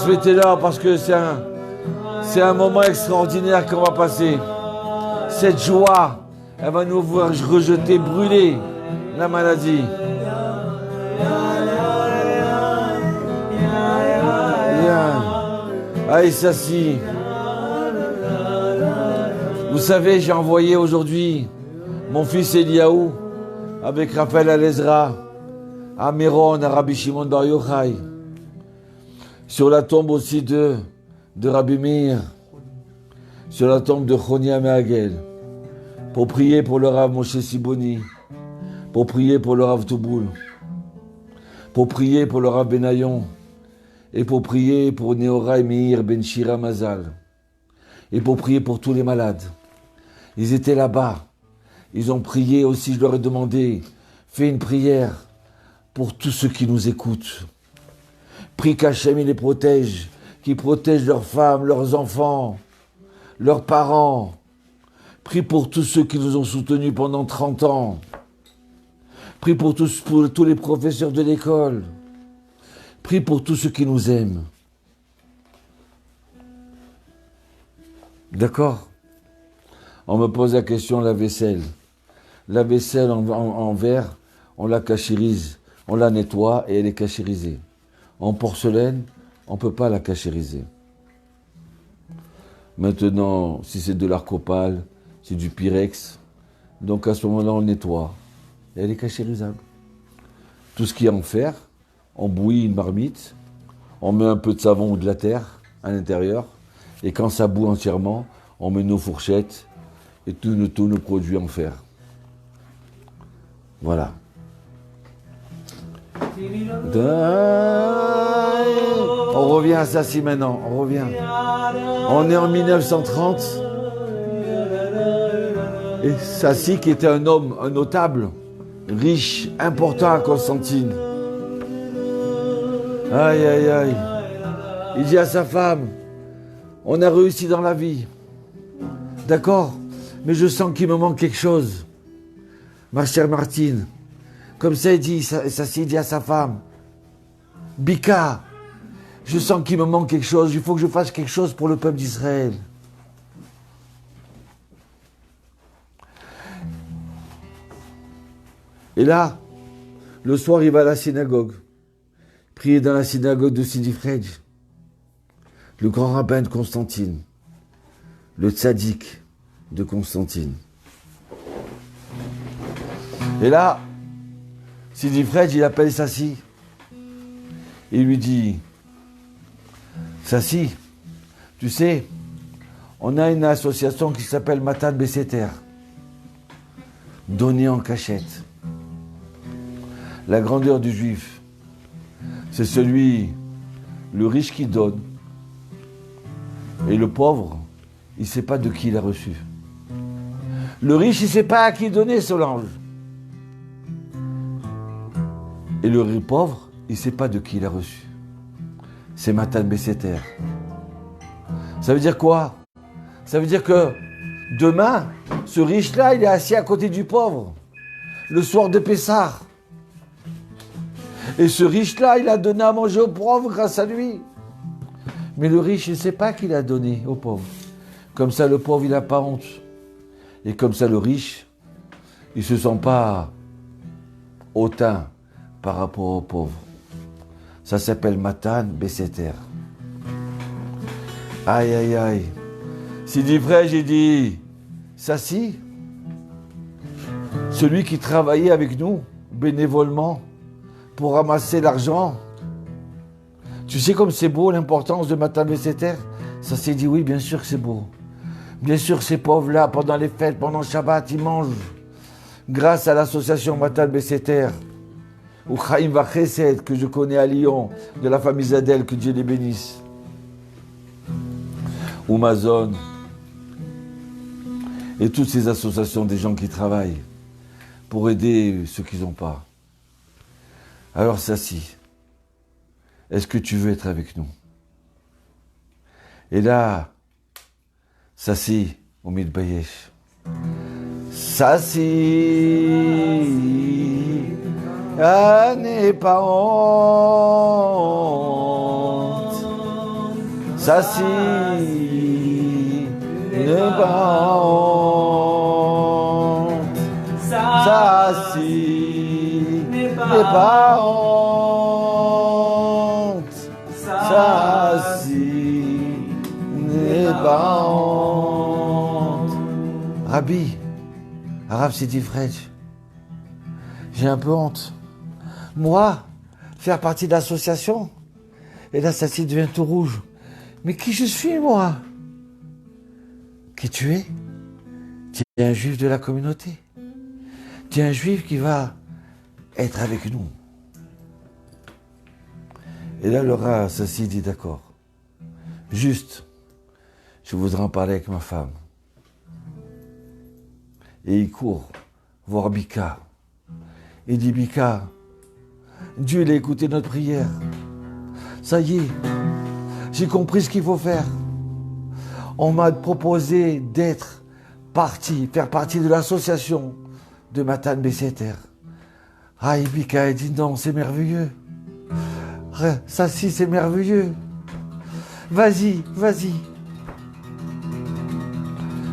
Transmettez-leur parce que c'est un moment extraordinaire qu'on va passer. Cette joie, elle va nous voir rejeter, brûler la maladie. Aïe, Sassi. Vous savez, j'ai envoyé aujourd'hui mon fils Eliaou avec Raphaël Alezra à Méron, à Rabbi Shimon Bar Yochai, sur la tombe aussi de Rabbi Meir, sur la tombe de Chonia Meagel, pour prier pour le Rav Moshe Siboni, pour prier pour le Rav Touboul, pour prier pour le Rav Benayon, et pour prier pour Nehorai Meir Ben Shira Mazal, et pour prier pour tous les malades. Ils étaient là-bas, ils ont prié aussi, je leur ai demandé, fais une prière pour tous ceux qui nous écoutent. Prie qu'Hachem les protège, qu'ils protègent leurs femmes, leurs enfants, leurs parents. Prie pour tous ceux qui nous ont soutenus pendant 30 ans. Prie pour tous les professeurs de l'école. Prie pour tous ceux qui nous aiment. D'accord ? On me pose la question, la vaisselle. La vaisselle en verre, on la cachérise, on la nettoie et elle est cachérisée. En porcelaine, on ne peut pas la cachériser. Maintenant, si c'est de l'arcopale, c'est du pyrex, donc à ce moment-là, on nettoie. Et elle est cachérisable. Tout ce qui est en fer, on bouillit une marmite, on met un peu de savon ou de la terre à l'intérieur, et quand ça bout entièrement, on met nos fourchettes et tous nos produits en fer. Voilà. On revient à Sassi maintenant, on revient. On est en 1930. Et Sassi, qui était un homme, un notable, riche, important à Constantine. Aïe, aïe, aïe. Il dit à sa femme, on a réussi dans la vie. D'accord, mais je sens qu'il me manque quelque chose. Ma chère Martine. Comme ça, il dit, Sassi dit à sa femme, Bika, je sens qu'il me manque quelque chose, il faut que je fasse quelque chose pour le peuple d'Israël. Et là, le soir, il va à la synagogue, prier dans la synagogue de Sidi Frej, le grand rabbin de Constantine, le tzaddik de Constantine. Et là, Sidi Frej, il appelle Sassi. Il lui dit, Sassi, tu sais, on a une association qui s'appelle Matan Besseter, donner en cachette. La grandeur du juif, c'est le riche qui donne, et le pauvre, il ne sait pas de qui il a reçu. Le riche, il ne sait pas à qui donner, Solange. Et le pauvre, il ne sait pas de qui il a reçu. C'est Matan Besseter. Ça veut dire quoi? Ça veut dire que demain, ce riche-là, il est assis à côté du pauvre, le soir de Pessah. Et ce riche-là, il a donné à manger aux pauvres grâce à lui. Mais le riche, il ne sait pas qu'il a donné aux pauvres. Comme ça, le pauvre, il n'a pas honte. Et comme ça, le riche, il ne se sent pas hautain par rapport aux pauvres. Ça s'appelle Matan Besseter. Aïe, aïe, aïe. Sidi Frej, j'ai dit, Sassi, celui qui travaillait avec nous, bénévolement, pour ramasser l'argent. Tu sais comme c'est beau l'importance de Matan Besseter? Ça s'est dit oui, bien sûr que c'est beau. Bien sûr, ces pauvres-là, pendant les fêtes, pendant le Shabbat, ils mangent. Grâce à l'association Matan Besseter, ou Chaim Vachesed, que je connais à Lyon, de la famille Zadel, que Dieu les bénisse. Ou Mazon. Et toutes ces associations des gens qui travaillent pour aider ceux qui n'ont pas. Alors Sassi, est-ce que tu veux être avec nous? Et là, Sassi, au Mitbayesh. Sassi, n'aie pas honte. ça si n'est pas honte, ça si n'est pas honte, ça si n'est pas honte. Rabbi, Rav Sidi Frej, j'ai un peu honte. Moi, faire partie de l'association, et là, ça devient tout rouge. Mais qui je suis, moi? Qui tu es? Tu es un juif de la communauté. Tu es un juif qui va être avec nous. Et là, le Rav Sassi dit d'accord. Juste, je voudrais en parler avec ma femme. Et il court voir Bika. Il dit, Bika, Dieu il a écouté notre prière. Ça y est, j'ai compris ce qu'il faut faire. On m'a proposé d'être parti, faire partie de l'association de Matan Besseter. Ah, et Bika a dit non, c'est merveilleux. Ça si, c'est merveilleux. Vas-y, vas-y.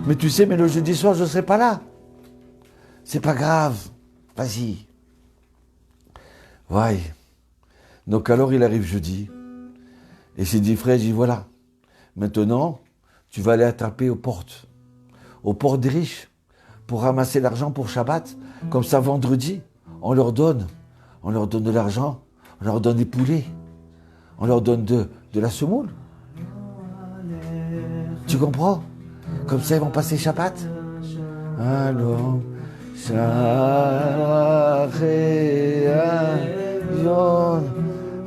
Mais tu sais, mais le jeudi soir, je ne serai pas là. C'est pas grave. Vas-y. Ouais. Donc alors, il arrive jeudi. Et c'est dit, frère, dit voilà. Maintenant, tu vas aller attraper aux portes des riches, pour ramasser l'argent pour Shabbat. Comme ça, vendredi, on leur donne de l'argent, on leur donne des poulets, on leur donne de la semoule. Tu comprends? Comme ça, ils vont passer Shabbat. Alors,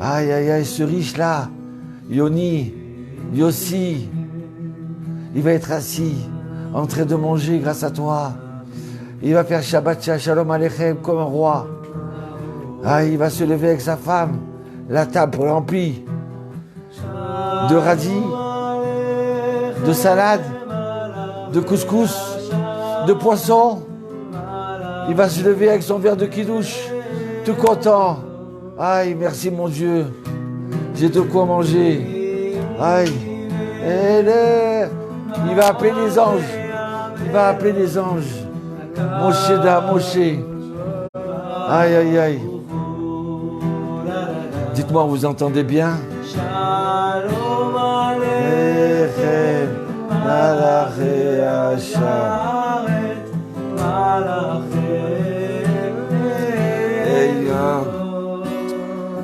aïe, aïe, aïe, ce riche-là, Yoni, Yossi, il va être assis, en train de manger grâce à toi. Il va faire Shabbat Shalom Aleichem comme un roi. Ah, il va se lever avec sa femme, la table remplie de radis, de salade, de couscous, de poisson. Il va se lever avec son verre de kidouche, tout content. Aïe, merci mon Dieu, j'ai de quoi manger. Aïe, il va appeler les anges. Il va appeler les anges. Moshe da Moshe. Aïe, aïe, aïe. Dites-moi, vous entendez bien?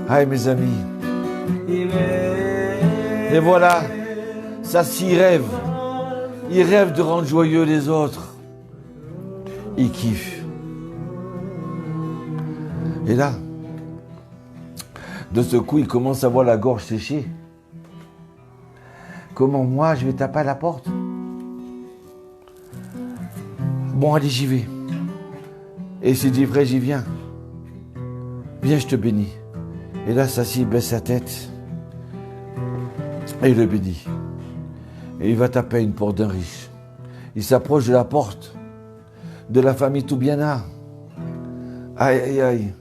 Aïe, mes amis. Et voilà, ça s'y rêve. Il rêve de rendre joyeux les autres. Il kiffe. Et là, de ce coup, il commence à voir la gorge séchée. Comment moi, je vais taper à la porte? Bon, allez, j'y vais. Et il s'est dit, frère, j'y viens. Viens, je te bénis. Et là, Sassi baisse sa tête. Et il le bénit. Et il va taper à une porte d'un riche. Il s'approche de la porte de la famille Toubiana. Aïe, aïe, aïe.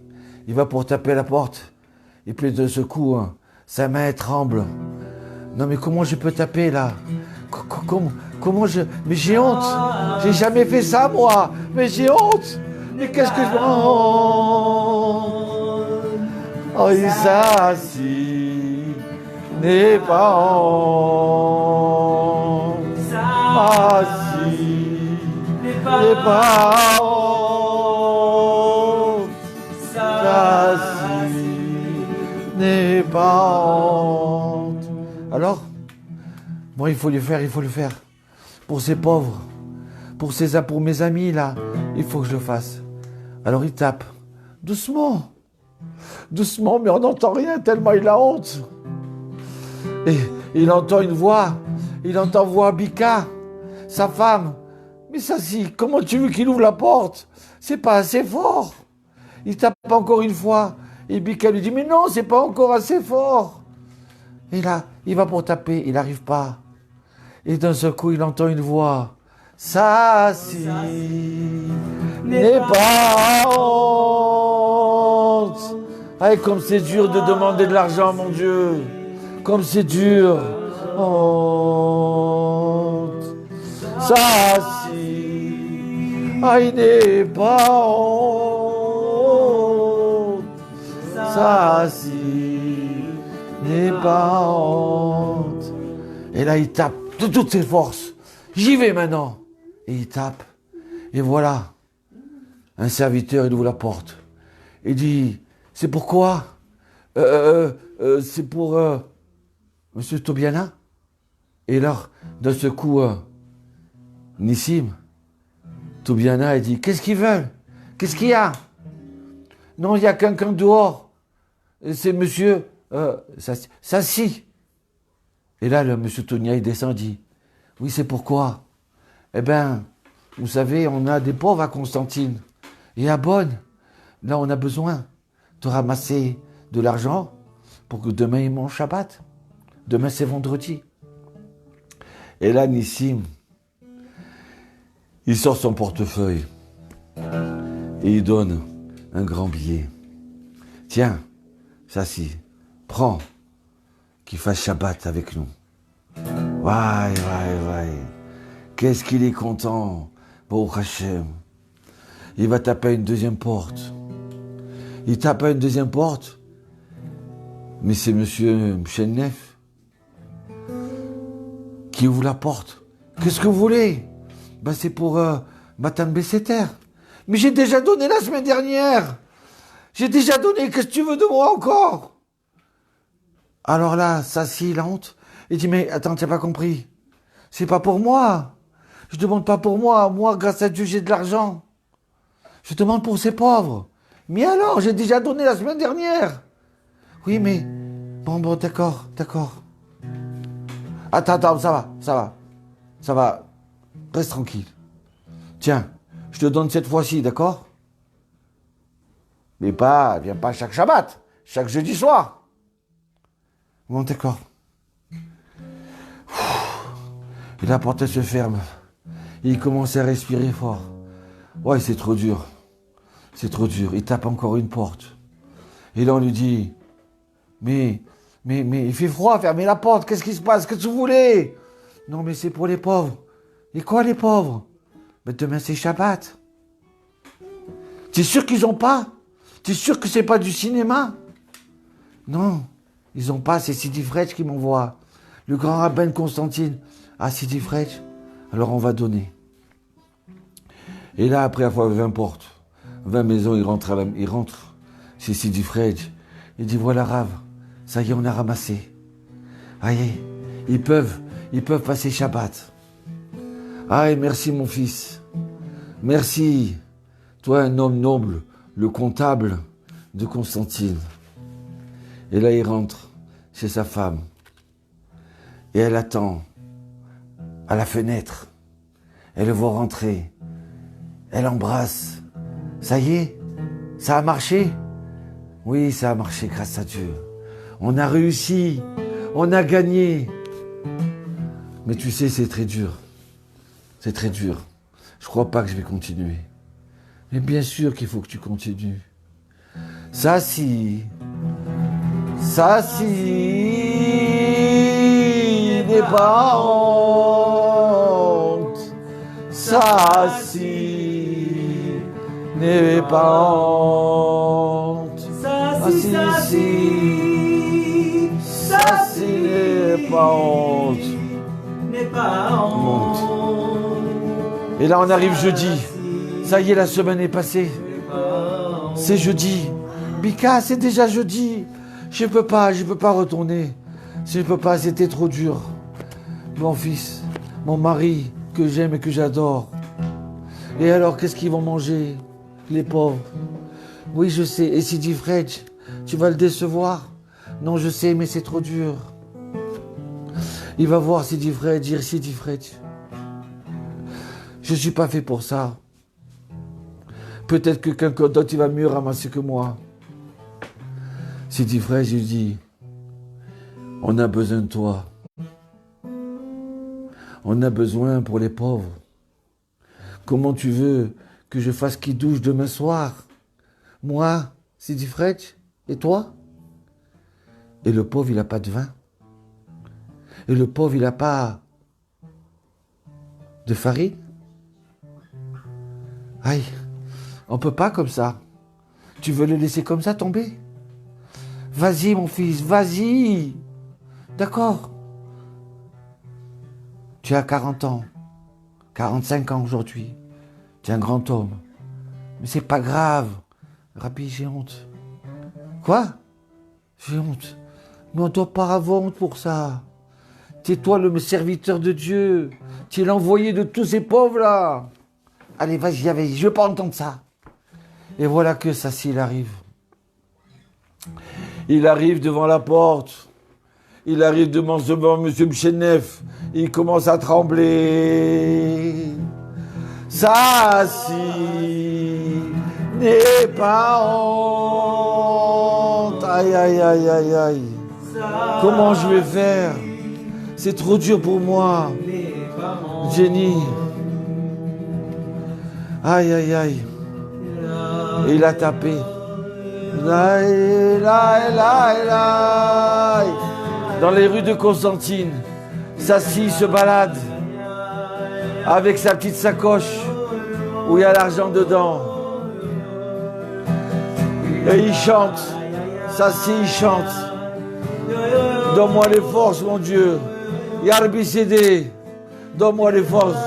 Il va pour taper à la porte. Et puis de ce coup, sa main tremble. Non mais comment je peux taper là? Comment je... Mais j'ai honte. J'ai jamais fait ça moi. Mais j'ai honte. Mais qu'est-ce que je... Oh, ça si n'est pas honte. Ah si n'est pas honte. Ça si n'est pas honte. Alors, bon, il faut le faire. Pour ces pauvres, pour mes amis là, il faut que je le fasse. Alors il tape, doucement, mais on n'entend rien tellement il a honte. Et il entend une voix, il entend voix Bika, sa femme. Mais ça si, comment tu veux qu'il ouvre la porte? C'est pas assez fort. Il tape encore une fois. Et Bika lui dit, mais non, c'est pas encore assez fort. Et là, il va pour taper, il n'arrive pas. Et d'un seul coup, il entend une voix. Ça si n'est pas honte. Ah, comme c'est dur de demander de l'argent, mon Dieu. Comme c'est dur. honte. Ça si, il n'est pas honte. Ça si, n'est pas honte. Et là, il tape de toutes ses forces. J'y vais maintenant. Et il tape. Et voilà. Un serviteur, il ouvre la porte. Il dit, c'est pourquoi c'est pour Monsieur Tobiana. Et là, d'un seul coup, Nissim, Tobiana, il dit, qu'est-ce qu'ils veulent? Qu'est-ce qu'il y a? Non, il y a quelqu'un dehors. C'est Monsieur Sassi. Et là, le Monsieur Tonia, il descend, il dit, oui, c'est pourquoi? Eh bien, vous savez, on a des pauvres à Constantine. Et à Bonne, là, on a besoin de ramasser de l'argent pour que demain, ils mangent Shabbat. Demain, c'est vendredi. Et là, Nissim, il sort son portefeuille et il donne un grand billet. Tiens, ça si, prends, qu'il fasse Shabbat avec nous. Ouais. Qu'est-ce qu'il est content, Baruch Hashem. Il va taper à une deuxième porte. Il tape à une deuxième porte, mais c'est Monsieur Mchenef qui ouvre la porte. Qu'est-ce que vous voulez? Ben c'est pour Matan Besseter. Mais j'ai déjà donné la semaine dernière. J'ai déjà donné, qu'est-ce que tu veux de moi encore? Alors là, Sassi, il a honte. Il dit, mais attends, tu n'as pas compris. C'est pas pour moi. Je demande pas pour moi. Moi, grâce à Dieu, j'ai de l'argent. Je demande pour ces pauvres. Mais alors, j'ai déjà donné la semaine dernière. Oui, mais... Bon, d'accord. Attends, ça va. Reste tranquille. Tiens, je te donne cette fois-ci, d'accord? Mais viens pas chaque Shabbat, chaque jeudi soir. Bon, d'accord. Et la porte se ferme. Il commence à respirer fort. Ouais, c'est trop dur. Il tape encore une porte. Et là, on lui dit, mais il fait froid, fermez la porte, qu'est-ce qui se passe? Qu'est-ce que vous voulez? Non, mais c'est pour les pauvres. Et quoi, les pauvres? Mais demain, c'est Shabbat. T'es sûr qu'ils ont pas? T'es sûr que c'est pas du cinéma? Non, ils ont pas, c'est Sidi Frej qui m'envoie. Le grand rabbin Constantine. Ah, Sidi Frej, alors on va donner. Et là, après avoir 20 portes, 20 maisons, il rentre chez Sidi Frej. Il dit, voilà Rav, ça y est, on a ramassé. Allez, ils peuvent passer Shabbat. Ah, et merci mon fils. Merci, toi un homme noble, le comptable de Constantine. Et là, il rentre chez sa femme. Et elle attend à la fenêtre. Elle le voit rentrer. Elle embrasse. Ça y est, ça a marché? Oui, ça a marché grâce à Dieu. On a réussi. On a gagné. Mais tu sais, c'est très dur. C'est très dur. Je crois pas que je vais continuer. Mais bien sûr qu'il faut que tu continues. Ça si, n'est pas honte. Ça si, n'est pas honte. Ça si, n'est pas honte. Et là, on arrive jeudi. Ça y est, la semaine est passée. C'est jeudi. Bika, c'est déjà jeudi. Je peux pas retourner. Je peux pas, c'était trop dur. Mon fils, mon mari, que j'aime et que j'adore. Et alors, qu'est-ce qu'ils vont manger, les pauvres? Oui, je sais. Et Sidi Frej, tu vas le décevoir? Non, je sais, mais c'est trop dur. Il va voir Sidi Frej, dire Sidi Frej. Je suis pas fait pour ça. Peut-être que quelqu'un d'autre, il va mieux ramasser que moi. Sidi Frej, il dit, on a besoin de toi. On a besoin pour les pauvres. Comment tu veux que je fasse qui douche demain soir? Moi, Sidi Frej, et toi? Et le pauvre, il n'a pas de vin. Et le pauvre, il n'a pas de farine. Aïe, on peut pas comme ça. Tu veux le laisser comme ça tomber? Vas-y, mon fils, vas-y. D'accord. Tu as 40 ans, 45 ans aujourd'hui. Tu es un grand homme. Mais c'est pas grave. Rabbi, j'ai honte. Quoi? J'ai honte. Mais on ne doit pas avoir honte pour ça. Tu es toi le serviteur de Dieu. Tu es l'envoyé de tous ces pauvres-là. Allez, vas-y, je ne veux pas entendre ça. Et voilà que ça, s'il arrive. Il arrive devant la porte. Il arrive devant M. Mchenef. Il commence à trembler. Ça, si n'est pas honte. Aïe, aïe, aïe, aïe, aïe. Comment je vais faire? C'est trop dur pour moi. Jenny. Aïe, aïe, aïe. Et il a tapé. Dans les rues de Constantine, Sassi se balade avec sa petite sacoche où il y a l'argent dedans. Et il chante. Sassi, il chante. Donne-moi les forces, mon Dieu. Yarbi Sédé, donne-moi les forces.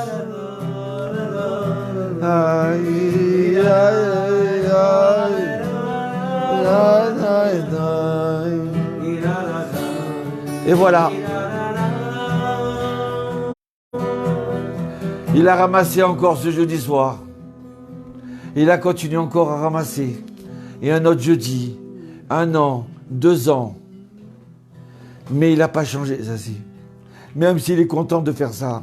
Aïe, aïe, aïe. Et voilà. Il a ramassé encore ce jeudi soir. Il a continué encore à ramasser. Et un autre jeudi, 1 an, 2 ans. Mais il n'a pas changé, ça si. Même s'il est content de faire ça,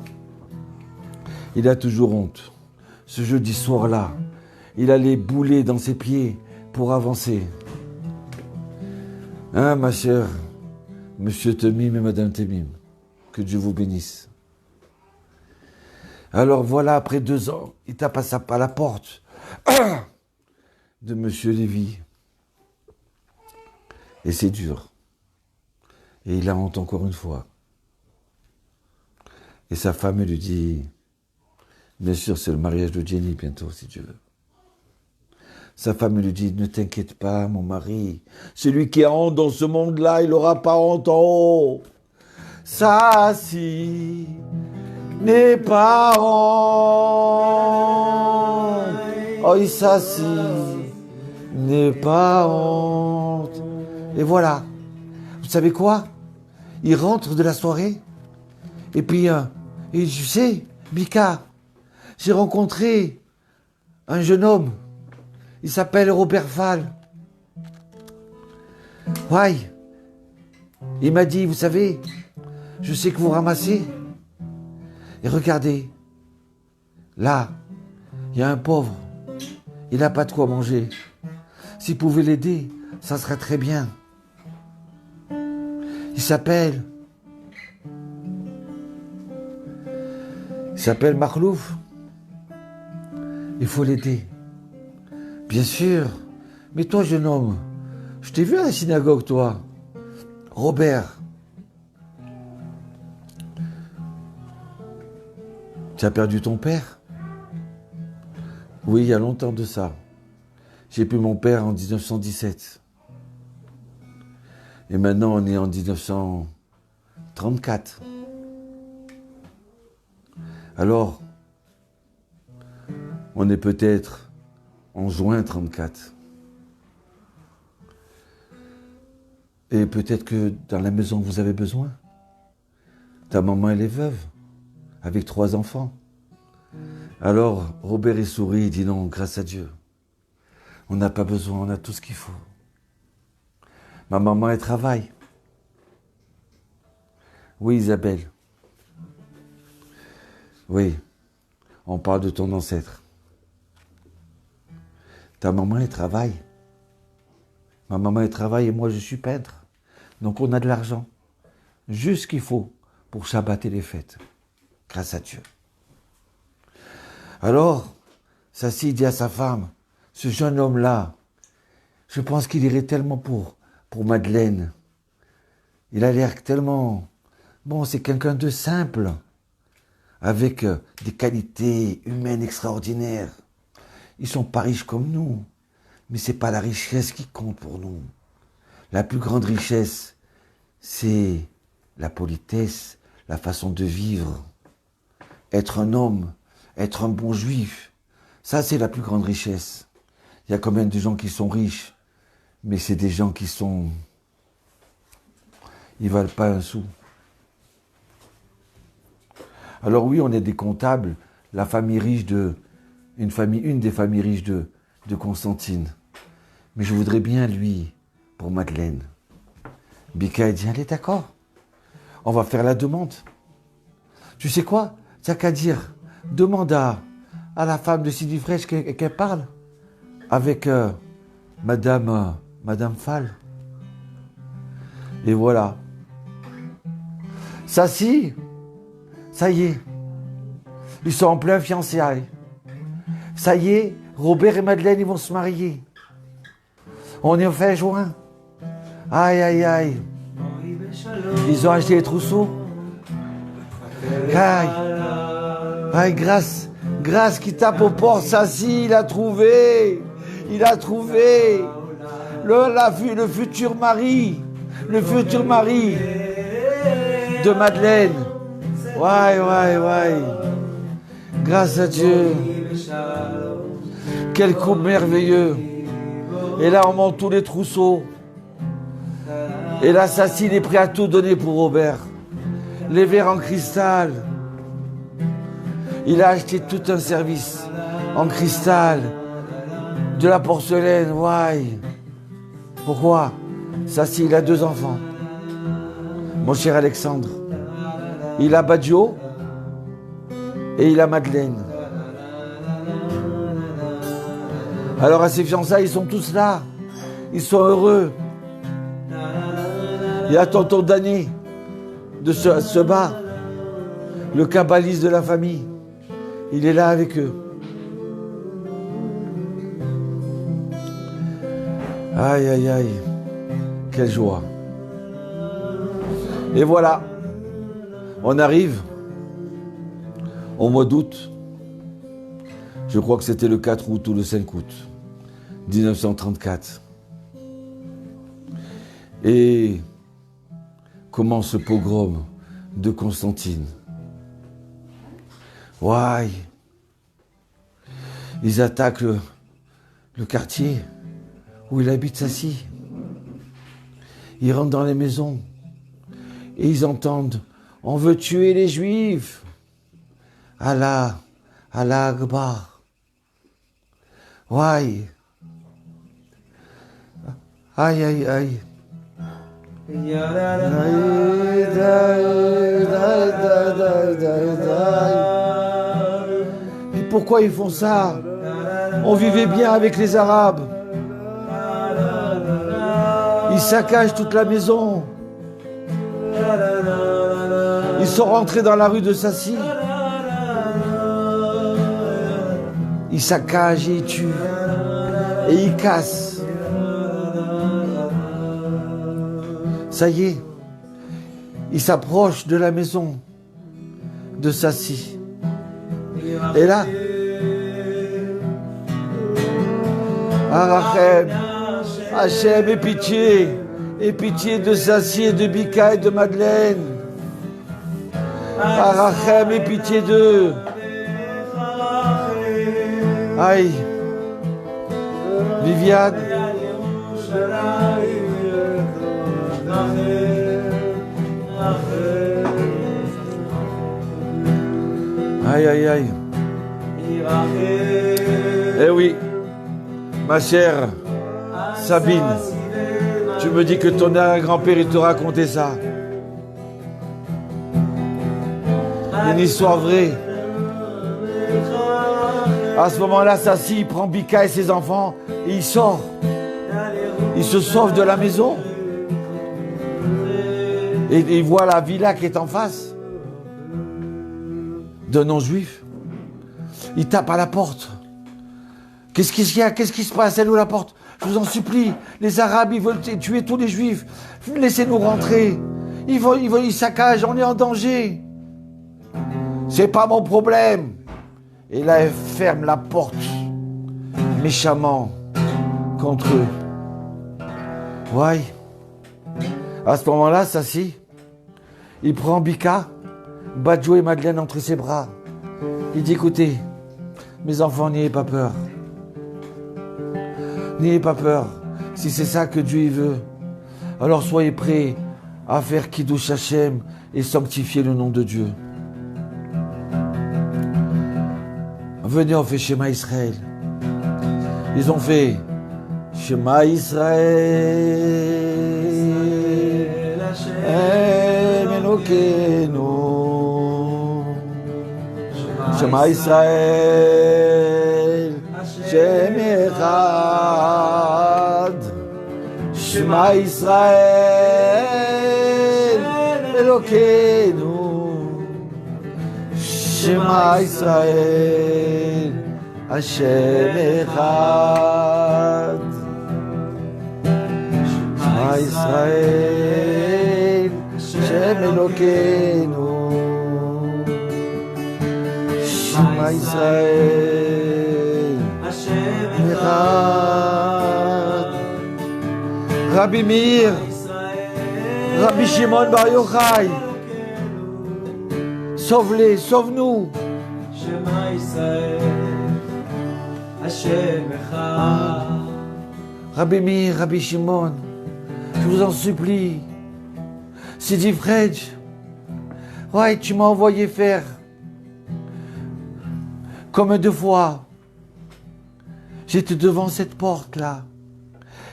il a toujours honte. Ce jeudi soir-là, il a les boulets dans ses pieds pour avancer. Hein, ma chère, Monsieur Temim et Madame Temim, que Dieu vous bénisse. Alors voilà, après 2 ans, il tape à la porte de Monsieur Lévy. Et c'est dur. Et il a honte encore une fois. Et sa femme lui dit, bien sûr, c'est le mariage de Jenny bientôt, si Dieu veut. Sa femme lui dit, ne t'inquiète pas, mon mari. Celui qui a honte dans ce monde-là, il n'aura pas honte en haut. Ça, si, n'est pas honte. Oh, ça, si, n'est pas honte. Et voilà. Vous savez quoi? Il rentre de la soirée. Et puis, tu sais, Mika, j'ai rencontré un jeune homme. Il s'appelle Robert Fall. Ouais. Il m'a dit, vous savez, je sais que vous ramassez. Et regardez, là, il y a un pauvre. Il n'a pas de quoi manger. S'il pouvait l'aider, ça serait très bien. Il s'appelle Marlouf. Il faut l'aider. Bien sûr. Mais toi, jeune homme, je t'ai vu à la synagogue, toi. Robert. Tu as perdu ton père? Oui, il y a longtemps de ça. J'ai perdu mon père en 1917. Et maintenant, on est en 1934. Alors, on est peut-être en juin 34. Et peut-être que dans la maison, vous avez besoin. Ta maman, elle est veuve, avec 3 enfants. Alors, Robert, il sourit, il dit non, grâce à Dieu. On n'a pas besoin, on a tout ce qu'il faut. Ma maman, elle travaille. Oui, Isabelle. Oui, on parle de ton ancêtre. Ta maman, elle travaille. Ma maman, elle travaille et moi, je suis peintre. Donc, on a de l'argent. Juste ce qu'il faut pour Shabbat et les fêtes. Grâce à Dieu. Alors, Sassi dit à sa femme, ce jeune homme-là, je pense qu'il irait tellement pour Madeleine. Il a l'air tellement Bon, c'est quelqu'un de simple, avec des qualités humaines extraordinaires. Ils sont pas riches comme nous, mais c'est pas la richesse qui compte pour nous. La plus grande richesse, c'est la politesse, la façon de vivre. Être un homme, être un bon juif, ça c'est la plus grande richesse. Il y a combien de gens qui sont riches, mais c'est des gens qui sont... Ils valent pas un sou. Alors oui, on est des comptables, la famille riche de... une des familles riches de Constantine. Mais je voudrais bien, lui, pour Madeleine. Bika dit, allez, d'accord. On va faire la demande. Tu sais quoi? T'as qu'à dire. Demande à la femme de Sidi Fresh qu'elle parle avec Madame Fall. Et voilà. Ça y est. Ils sont en plein fiançailles. Ça y est, Robert et Madeleine, ils vont se marier. On est au fin juin. Aïe, aïe, aïe. Ils ont acheté les trousseaux. Aïe. Aïe, grâce qui tape aux portes. Ça si, il a trouvé. Le futur mari. Le futur mari de Madeleine. Ouais. Grâce à Dieu. Quel coup merveilleux. Et là, on monte tous les trousseaux. Et l'assassin est prêt à tout donner pour Robert. Les verres en cristal. Il a acheté tout un service en cristal. De la porcelaine, ouais. Pourquoi? Sassi, il a 2 enfants. Mon cher Alexandre. Il a Badjo et il a Madeleine. Alors à ses fiançailles, ils sont tous là. Ils sont heureux. Il y a tonton Dany de ce bas, le kabbaliste de la famille. Il est là avec eux. Aïe, aïe, aïe. Quelle joie. Et voilà. On arrive au mois d'août. Je crois que c'était le 4 août ou le 5 août 1934. Et commence ce pogrom de Constantine. Ouais. Ils attaquent le quartier où il habite Sassi. Ils rentrent dans les maisons et ils entendent « On veut tuer les Juifs !» Allah Akbar. Ouais. Aïe, aïe, aïe. Et pourquoi ils font ça? On vivait bien avec les Arabes. Ils saccagent toute la maison. Ils sont rentrés dans la rue de Sassi. Ils saccagent et ils tuent. Et ils cassent. Ça y est. Ils s'approchent de la maison de Sassi. Et là, Arachem, Hachem, aie pitié de Sassi et de Bika et de Madeleine. Arachem, aie pitié d'eux. Aïe, Viviane. Aïe, aïe, aïe. Eh oui, ma chère Sabine, tu me dis que ton grand-père il te racontait ça. Une histoire vraie. À ce moment-là, Sassi, il prend Bika et ses enfants et il sort. Il se sauve de la maison. Et il voit la villa qui est en face d'un non-juif. Il tape à la porte. Qu'est-ce qu'il y a? Qu'est-ce qui se passe? Elle ouvre la porte. Je vous en supplie, les Arabes, ils veulent tuer tous les Juifs. Laissez-nous rentrer. ils saccagent, on est en danger. C'est pas mon problème. Et là, elle ferme la porte méchamment contre eux. Ouais. À ce moment-là, s'assit. Il prend Bika, Badjo et Madeleine entre ses bras. Il dit, écoutez, mes enfants, n'ayez pas peur. N'ayez pas peur. Si c'est ça que Dieu veut, alors soyez prêts à faire Kiddush Hashem et sanctifier le nom de Dieu. Venez, on fait Shema Israël. Ils ont fait Shema Israël, Hashem Elokeinu. Shema Israël, Hashem Echad. Shema Israël, Elokeinu. Shema Israël, Hashem Echad. Shema Israël, Hashem Elokeinu. Shema Israël, Hashem Echad. Rabbi Meir, Rabbi Shimon Bar Yochai, sauve-les, sauve-nous. Shema Israël, Hashem Echad. Rabbi Meir, Rabbi Shimon, je vous en supplie. Sidi Fredj, ouais, tu m'as envoyé faire comme 2 fois. J'étais devant cette porte-là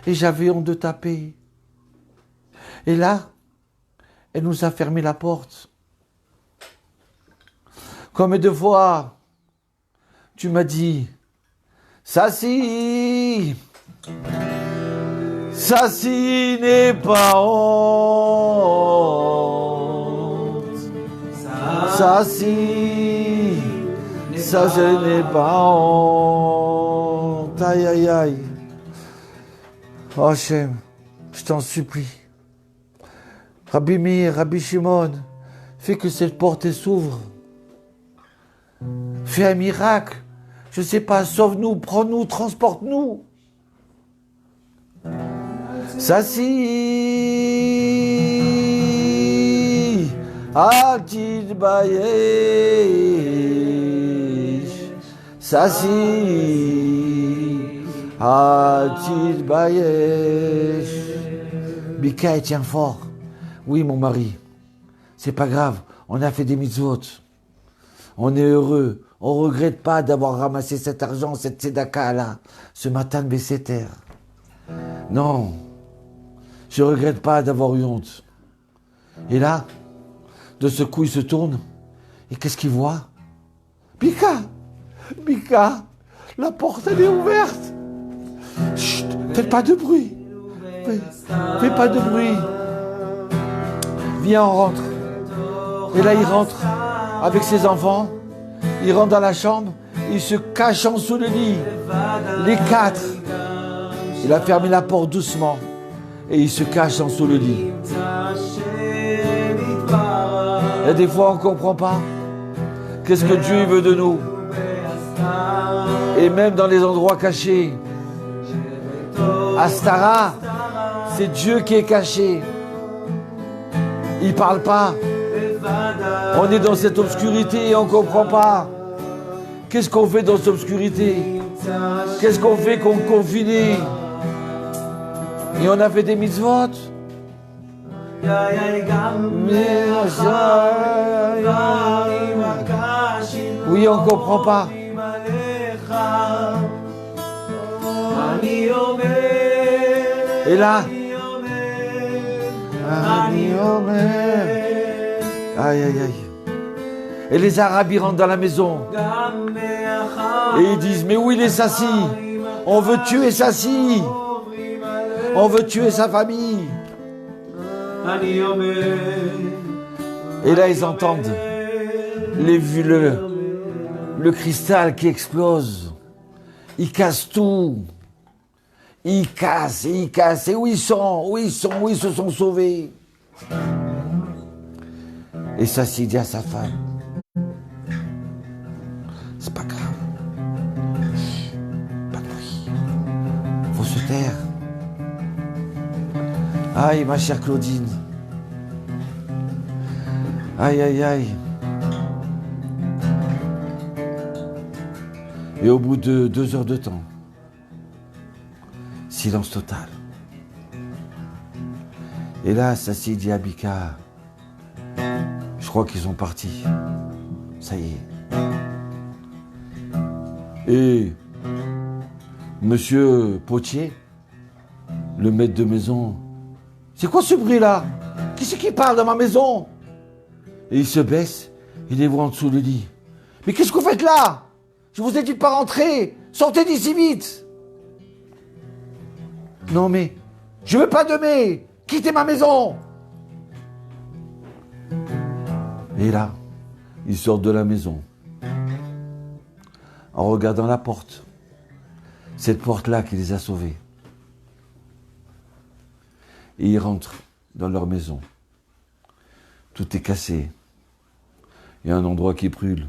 et j'avais honte de taper. Et là, elle nous a fermé la porte. Comme 2 fois, tu m'as dit, Sassi, Sassi n'est pas honte. Sassi, ça ce n'est pas honte. Aïe, aïe, aïe. Oh Hachem, je t'en supplie. Rabbi Meir, Rabbi Shimon, fais que cette porte s'ouvre. Fais un miracle. Je ne sais pas, sauve-nous, prends-nous, transporte-nous. Sassi, Atid Bayesh. Sassi, Atid Bayesh. Bika, tiens fort. Oui, mon mari. C'est pas grave, on a fait des mitzvot. On est heureux. On ne regrette pas d'avoir ramassé cet argent, cette tzedaka-là, ce matin de Besséter. Non, je ne regrette pas d'avoir eu honte. Et là, de ce coup, il se tourne. Et qu'est-ce qu'il voit? Bika, Bika, la porte, elle est ouverte. Chut, faites pas de bruit. Fais pas de bruit. Viens, on rentre. Et là, il rentre avec ses enfants. Il rentre dans la chambre. Il se cache en dessous le lit. Les 4. Il a fermé la porte doucement. Et il se cache en dessous le lit. Et des fois, on ne comprend pas. Qu'est-ce que Dieu veut de nous? Et même dans les endroits cachés. Astara, c'est Dieu qui est caché. Il ne parle pas. On est dans cette obscurité et on ne comprend pas. Qu'est-ce qu'on fait dans cette obscurité? Qu'est-ce qu'on fait qu'on est confiné? Et on a fait des mitzvot. Oui, on ne comprend pas. Et là, aïe, aïe, aïe. Et les Arabes, ils rentrent dans la maison. Et ils disent, mais où il est Sassi? On veut tuer Sassi. On veut tuer sa famille. Et là, ils entendent le cristal qui explose. Ils cassent tout. Ils cassent, et ils cassent. Et où ils sont? Où ils sont? Où ils se sont sauvés? Et ça s'est dit à sa femme. C'est pas grave. Chut, pas de bruit. Faut se taire. Aïe, ma chère Claudine. Aïe, aïe, aïe. Et au bout de 2 heures de temps, silence total. Et là, ça s'est dit à Bika. Je crois qu'ils sont partis. Ça y est. Et Monsieur Potier, le maître de maison, c'est quoi ce bruit-là? Qui c'est qui parle dans ma maison? Et il se baisse, il les voit en dessous du lit. Mais qu'est-ce que vous faites là? Je vous ai dit de pas rentrer. Sortez d'ici vite. Non mais, je veux pas de mais. Quittez ma maison. Et là, ils sortent de la maison. En regardant la porte. Cette porte-là qui les a sauvés. Et ils rentrent dans leur maison. Tout est cassé. Il y a un endroit qui brûle.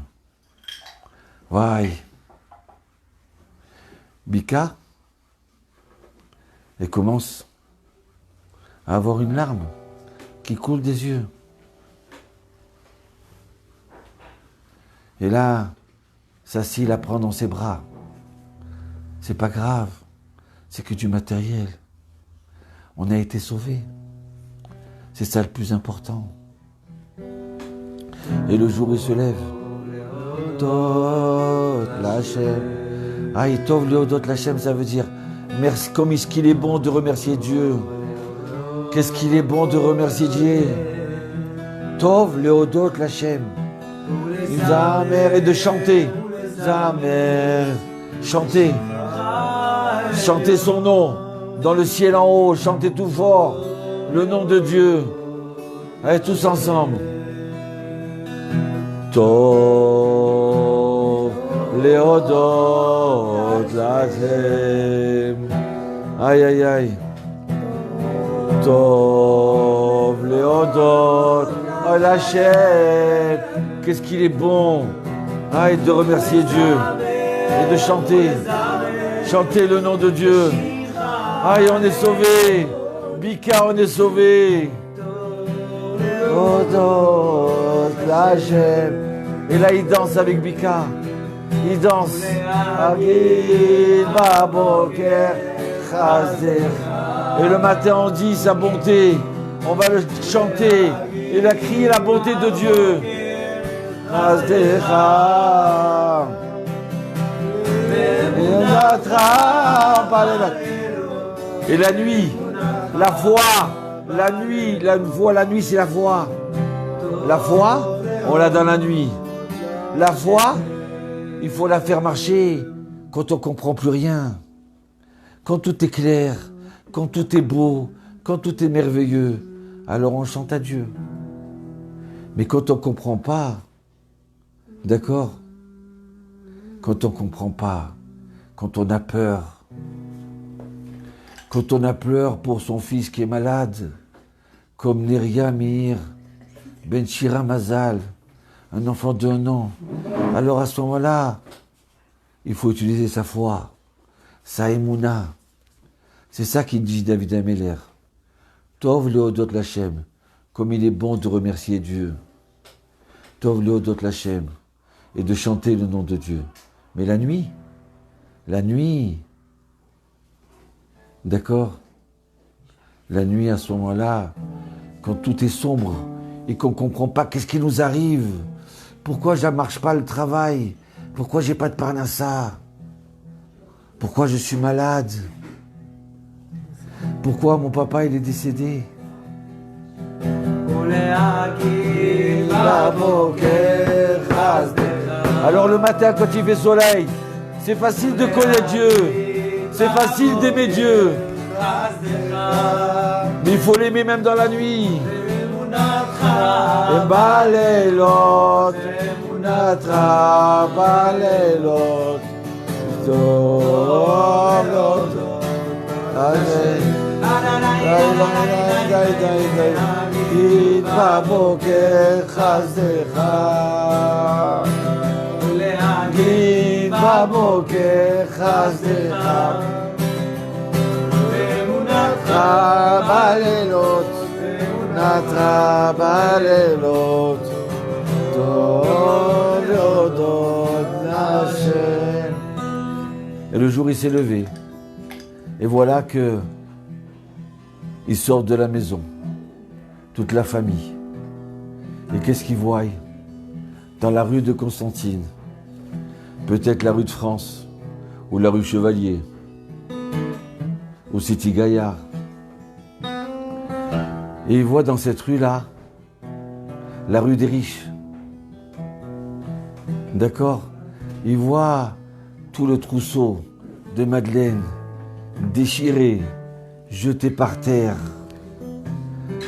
Ouais. Bika, elle commence à avoir une larme qui coule des yeux. Et là, Sassi la prend dans ses bras. C'est pas grave, c'est que du matériel. On a été sauvés. C'est ça le plus important. Et le jour il se lève. Tot Lachem. Ah, Tov Léodot Lachem, ça veut dire merci, comme est-ce qu'il est bon de remercier Dieu. Qu'est-ce qu'il est bon de remercier Dieu. Tov Léodot Lachem. Zamer, et de chanter. Zamer. Chanter. Chanter son nom. Dans le ciel en haut, chantez tout fort. Le nom de Dieu. Allez, tous ensemble. Tov Léodot Lachem. Aïe, aïe, aïe. Tov Léodot Lachem. Qu'est-ce qu'il est bon. Aïe, de remercier Dieu. Et de chanter. Chanter le nom de Dieu. Aïe, on est sauvés. Bika, on est sauvés. Léodot Lachem. Et là, il danse avec Bika. Il danse. Et le matin, on dit sa bonté. On va le chanter. Et la crier la bonté de Dieu. Et la nuit, la foi, la nuit, la nuit c'est la foi. La foi, on l'a dans la nuit. La foi, il faut la faire marcher quand on ne comprend plus rien. Quand tout est clair, quand tout est beau, quand tout est merveilleux, alors on chante à Dieu. Mais quand on ne comprend pas, d'accord? Quand on ne comprend pas, quand on a peur, quand on a peur pour son fils qui est malade, comme Neria Meir, Ben Shira Mazal, un enfant d'1 an, alors à ce moment-là, il faut utiliser sa foi, sa émouna. C'est ça qu'il dit David Ameller. Tov Léodot Lachem, comme il est bon de remercier Dieu. Tov Léodot Lachem, et de chanter le nom de Dieu. Mais la nuit, d'accord? La nuit, à ce moment-là, quand tout est sombre et qu'on ne comprend pas qu'est-ce qui nous arrive, pourquoi je ne marche pas le travail, pourquoi j'ai pas de parnassa, pourquoi je suis malade, pourquoi mon papa il est décédé. Alors le matin quand il fait soleil, c'est facile de connaître Dieu, c'est facile d'aimer Dieu, mais il faut l'aimer même dans la nuit. להגיד בבוקר חסדך, ולהגיד בבוקר חסדך, ואמונתך בלילות, אמונתך בלילות, טוב להודות להשם. Et le jour il s'est levé, et voilà que ils sortent de la maison, toute la famille. Et qu'est-ce qu'ils voient dans la rue de Constantine? Peut-être la rue de France, ou la rue Chevalier, ou City Gaillard. Et ils voient dans cette rue-là, la rue des riches. D'accord? Ils voient tout le trousseau de Madeleine déchiré, jeté par terre,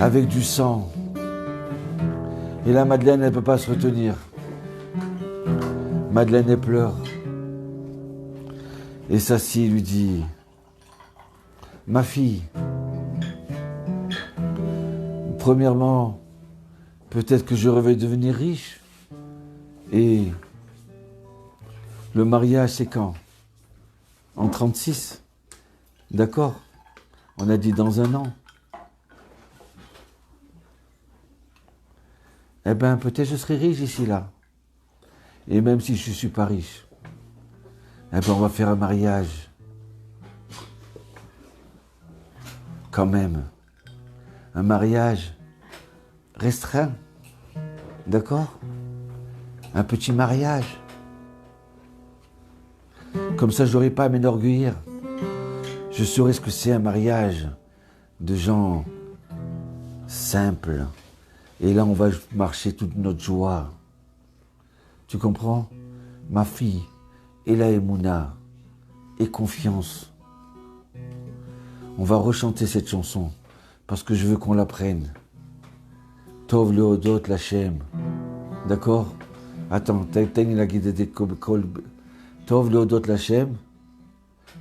avec du sang. Et la Madeleine, elle ne peut pas se retenir. Madeleine, elle pleure. Et Sassi lui dit, ma fille, premièrement, peut-être que je vais devenir riche. Et le mariage, c'est quand? En 36. D'accord? On a dit dans un an. Eh bien, peut-être je serai riche ici, là. Et même si je ne suis pas riche, eh bien, on va faire un mariage. Quand même. Un mariage restreint. D'accord? Un petit mariage. Comme ça, je n'aurai pas à m'enorgueillir. Je saurai ce que c'est un mariage de gens simples. Et là, on va marcher toute notre joie. Tu comprends? Ma fille, et la Emouna, et confiance. On va rechanter cette chanson, parce que je veux qu'on l'apprenne. Tov leodot lachem. D'accord? Attends, t'as la guide des kol. Tov leodot lachem.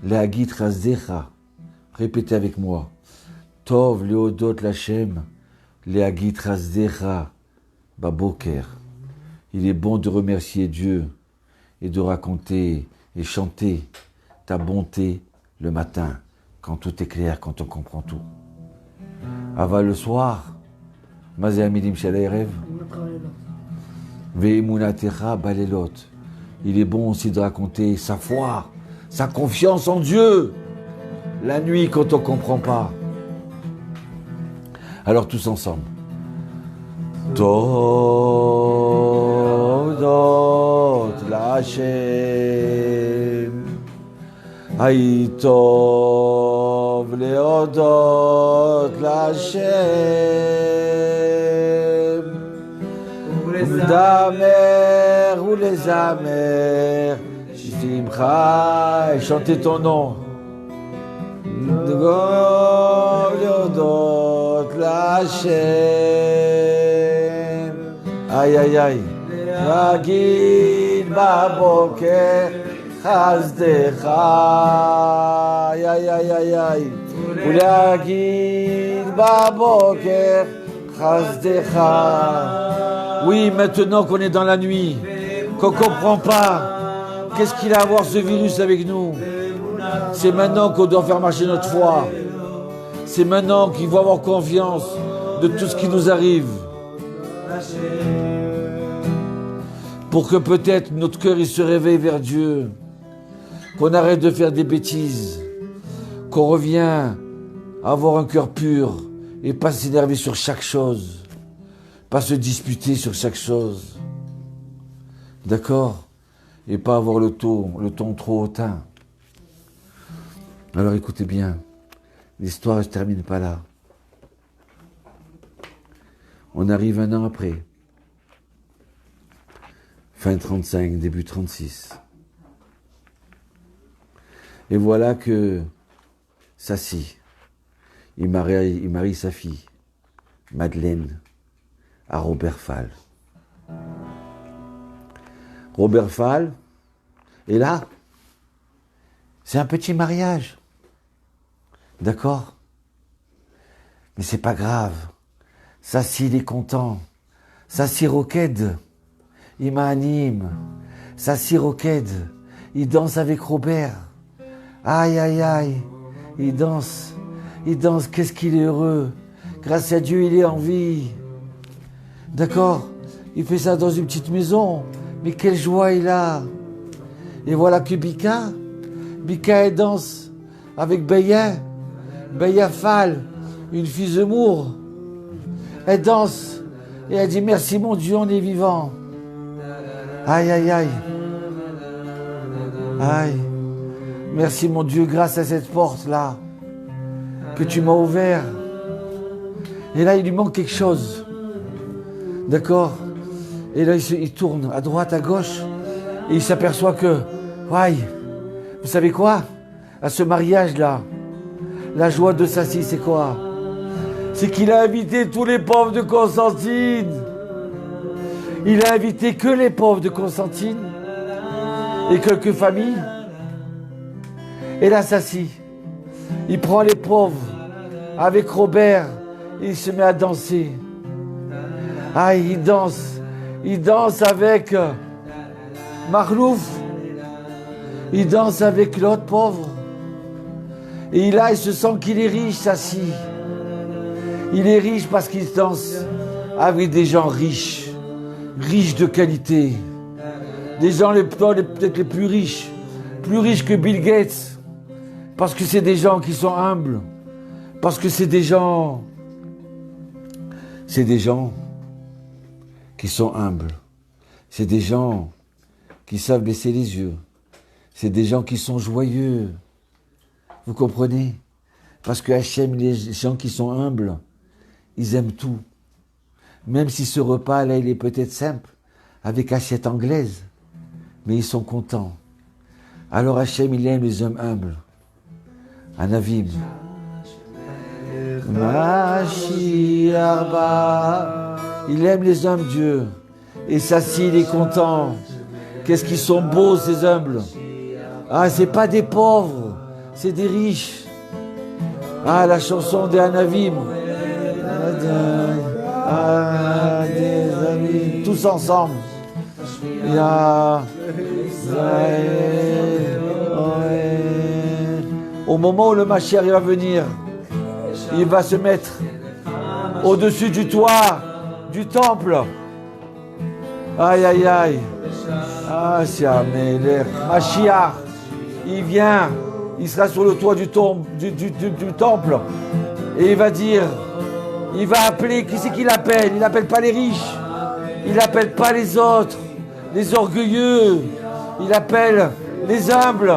Leagit chasdecha. Répétez avec moi. Tov leodot lachem. Leagit chasdecha. Baboker. Il est bon de remercier Dieu et de raconter et chanter ta bonté le matin, quand tout est clair, quand on comprend tout. Ava le soir, Mazé Amidim Shalaïrev, Ve'emunatecha balelot. Il est bon aussi de raconter sa foi, sa confiance en Dieu, la nuit quand on ne comprend pas. Alors tous ensemble. Todot Lashem, Haïtov leodot Lashem, Damer ou les amers, Shimcha, chantez ton nom. Leodot Lashem. Aïe, aïe, aïe. Ragid baboker chasdecha. Aïe, aïe, aïe, aïe, aïe. Ragid baboker chasdecha. Oui, maintenant qu'on est dans la nuit, qu'on ne comprend pas, qu'est-ce qu'il a à voir ce virus avec nous? C'est maintenant qu'on doit faire marcher notre foi. C'est maintenant qu'il faut avoir confiance de tout ce qui nous arrive. Pour que peut-être notre cœur il se réveille vers Dieu, qu'on arrête de faire des bêtises, qu'on revienne à avoir un cœur pur et pas s'énerver sur chaque chose, pas se disputer sur chaque chose, d'accord? Et pas avoir le ton trop hautain. Alors écoutez bien, l'histoire ne se termine pas là. On arrive un an après. Fin 35, début 36. Et voilà que Sassi, il marie sa fille, Madeleine, à Robert Fall. Robert Fall, et là, c'est un petit mariage. D'accord? Mais c'est pas grave. Sassi, il est content. Sassi Roked, il m'anime. Sassi Roked, il danse avec Robert. Aïe, aïe, aïe, il danse, qu'est-ce qu'il est heureux. Grâce à Dieu, il est en vie. D'accord? Il fait ça dans une petite maison, mais quelle joie il a. Et voilà que Bika, elle danse avec Beya Fall, une fille Zemmour. Elle danse et elle dit merci mon Dieu, on est vivant. Aïe, aïe, aïe. Aïe. Merci mon Dieu, grâce à cette porte-là que tu m'as ouvert. Et là, il lui manque quelque chose. D'accord? Et là, il tourne à droite, à gauche. Et il s'aperçoit que, ouais, vous savez quoi? À ce mariage-là, la joie de Sassi, c'est quoi? C'est qu'il a invité tous les pauvres de Constantine. Il a invité que les pauvres de Constantine et quelques familles. Et là, Sassi, il prend les pauvres avec Robert et il se met à danser. Ah, il danse avec Marlouf, il danse avec l'autre pauvre. Et là, il se sent qu'il est riche, Sassi. Il est riche parce qu'il danse avec des gens riches de qualité. Des gens peut-être les plus riches que Bill Gates. Parce que c'est des gens qui sont humbles. Parce que c'est des gens qui sont humbles. C'est des gens qui savent baisser les yeux. C'est des gens qui sont joyeux. Vous comprenez? Parce que Hachem, les gens qui sont humbles, ils aiment tout. Même si ce repas-là, il est peut-être simple, avec assiette anglaise, mais ils sont contents. Alors Hachem, il aime les hommes humbles. Anavim. Mashiach. Il aime les hommes Dieu. Et Sassi, il est content. Qu'est-ce qu'ils sont beaux, ces humbles. Ah, c'est pas des pauvres, c'est des riches. Ah, la chanson des Anavim. Ah, des amis, tous ensemble. Au moment où le Mashiach va venir, il va se mettre au-dessus du toit du temple. Aïe, aïe, aïe. Ah, c'est Améler. Mashiach, il vient, il sera sur le toit du temple et il va dire, il va appeler, qui c'est qu'il appelle? Il n'appelle pas les riches, il n'appelle pas les autres, les orgueilleux, il appelle les humbles,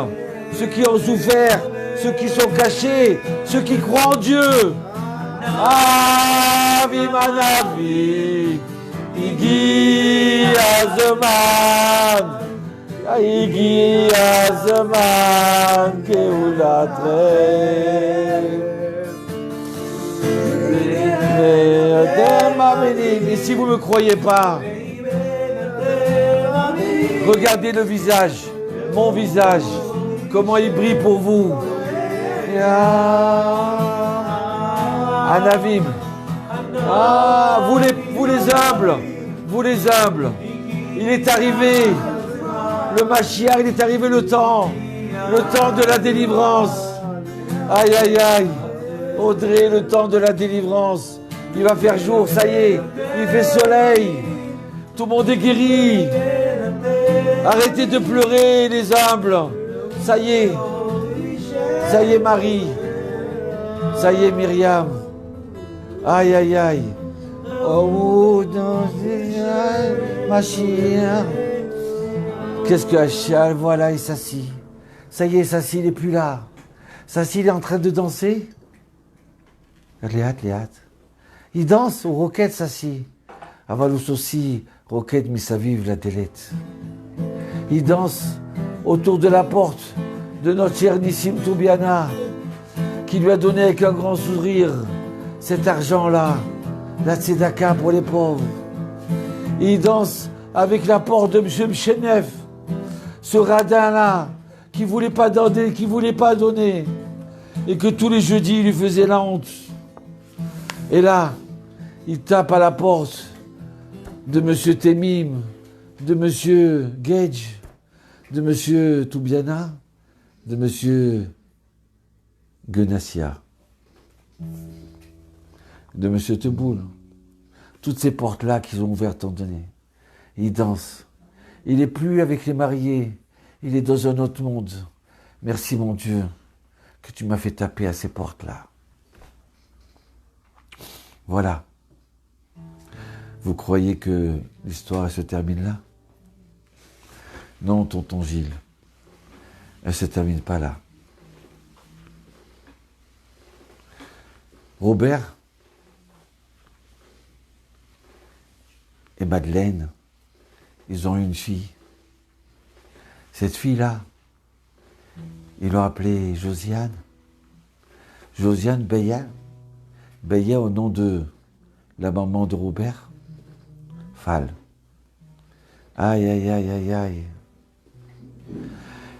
ceux qui ont souffert, ceux qui sont cachés, ceux qui croient en Dieu. Avi Manavi, Igi Azeman, Igi Azeman, Keulatre. Et si vous ne me croyez pas, regardez le visage, mon visage, comment il brille pour vous. Anavim. Ah, vous les humbles, il est arrivé, le Mashiach, il est arrivé le temps de la délivrance. Aïe, aïe, aïe. Audrey, le temps de la délivrance. Il va faire jour, ça y est, il fait soleil. Tout le monde est guéri. Arrêtez de pleurer, les humbles. Ça y est Marie. Ça y est Myriam. Aïe, aïe, aïe. Oh, Mashiach. Qu'est-ce que Hachal, voilà, il s'assit. Ça y est, Sassi, il n'est plus là. Sassi, il est en train de danser. Léat. Il danse au roquette, Sassi. Avalous aussi, roquette, misaviv, la délette. Il danse autour de la porte de notre cher Nissim Toubiana, qui lui a donné avec un grand sourire cet argent-là, la tzedaka pour les pauvres. Il danse avec la porte de M. Mchenef, ce radin-là, qui ne voulait pas donner, et que tous les jeudis, il lui faisait la honte. Et là, il tape à la porte de Monsieur Temim, de Monsieur Gage, de Monsieur Toubiana, de Monsieur Guenassia, de Monsieur Teboul. Toutes ces portes-là qu'ils ont ouvertes en donné. Il danse. Il n'est plus avec les mariés. Il est dans un autre monde. Merci mon Dieu que tu m'as fait taper à ces portes-là. Voilà. Vous croyez que l'histoire se termine là? Non, tonton Gilles. Elle ne se termine pas là. Robert et Madeleine, ils ont eu une fille. Cette fille-là, ils l'ont appelée Josiane. Josiane Beya. Beya au nom de la maman de Robert. Fall. Aïe, aïe, aïe, aïe, aïe.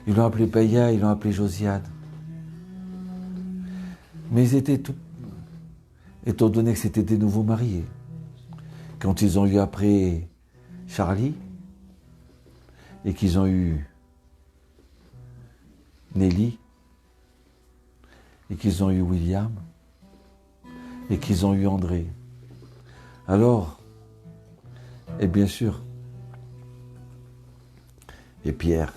Ils l'ont appelée Beya, ils l'ont appelée Josiane. Mais ils étaient tout, étant donné que c'était des nouveaux mariés. Quand ils ont eu après Charlie, et qu'ils ont eu Nelly, et qu'ils ont eu William, et qu'ils ont eu André. Alors, et bien sûr, et Pierre.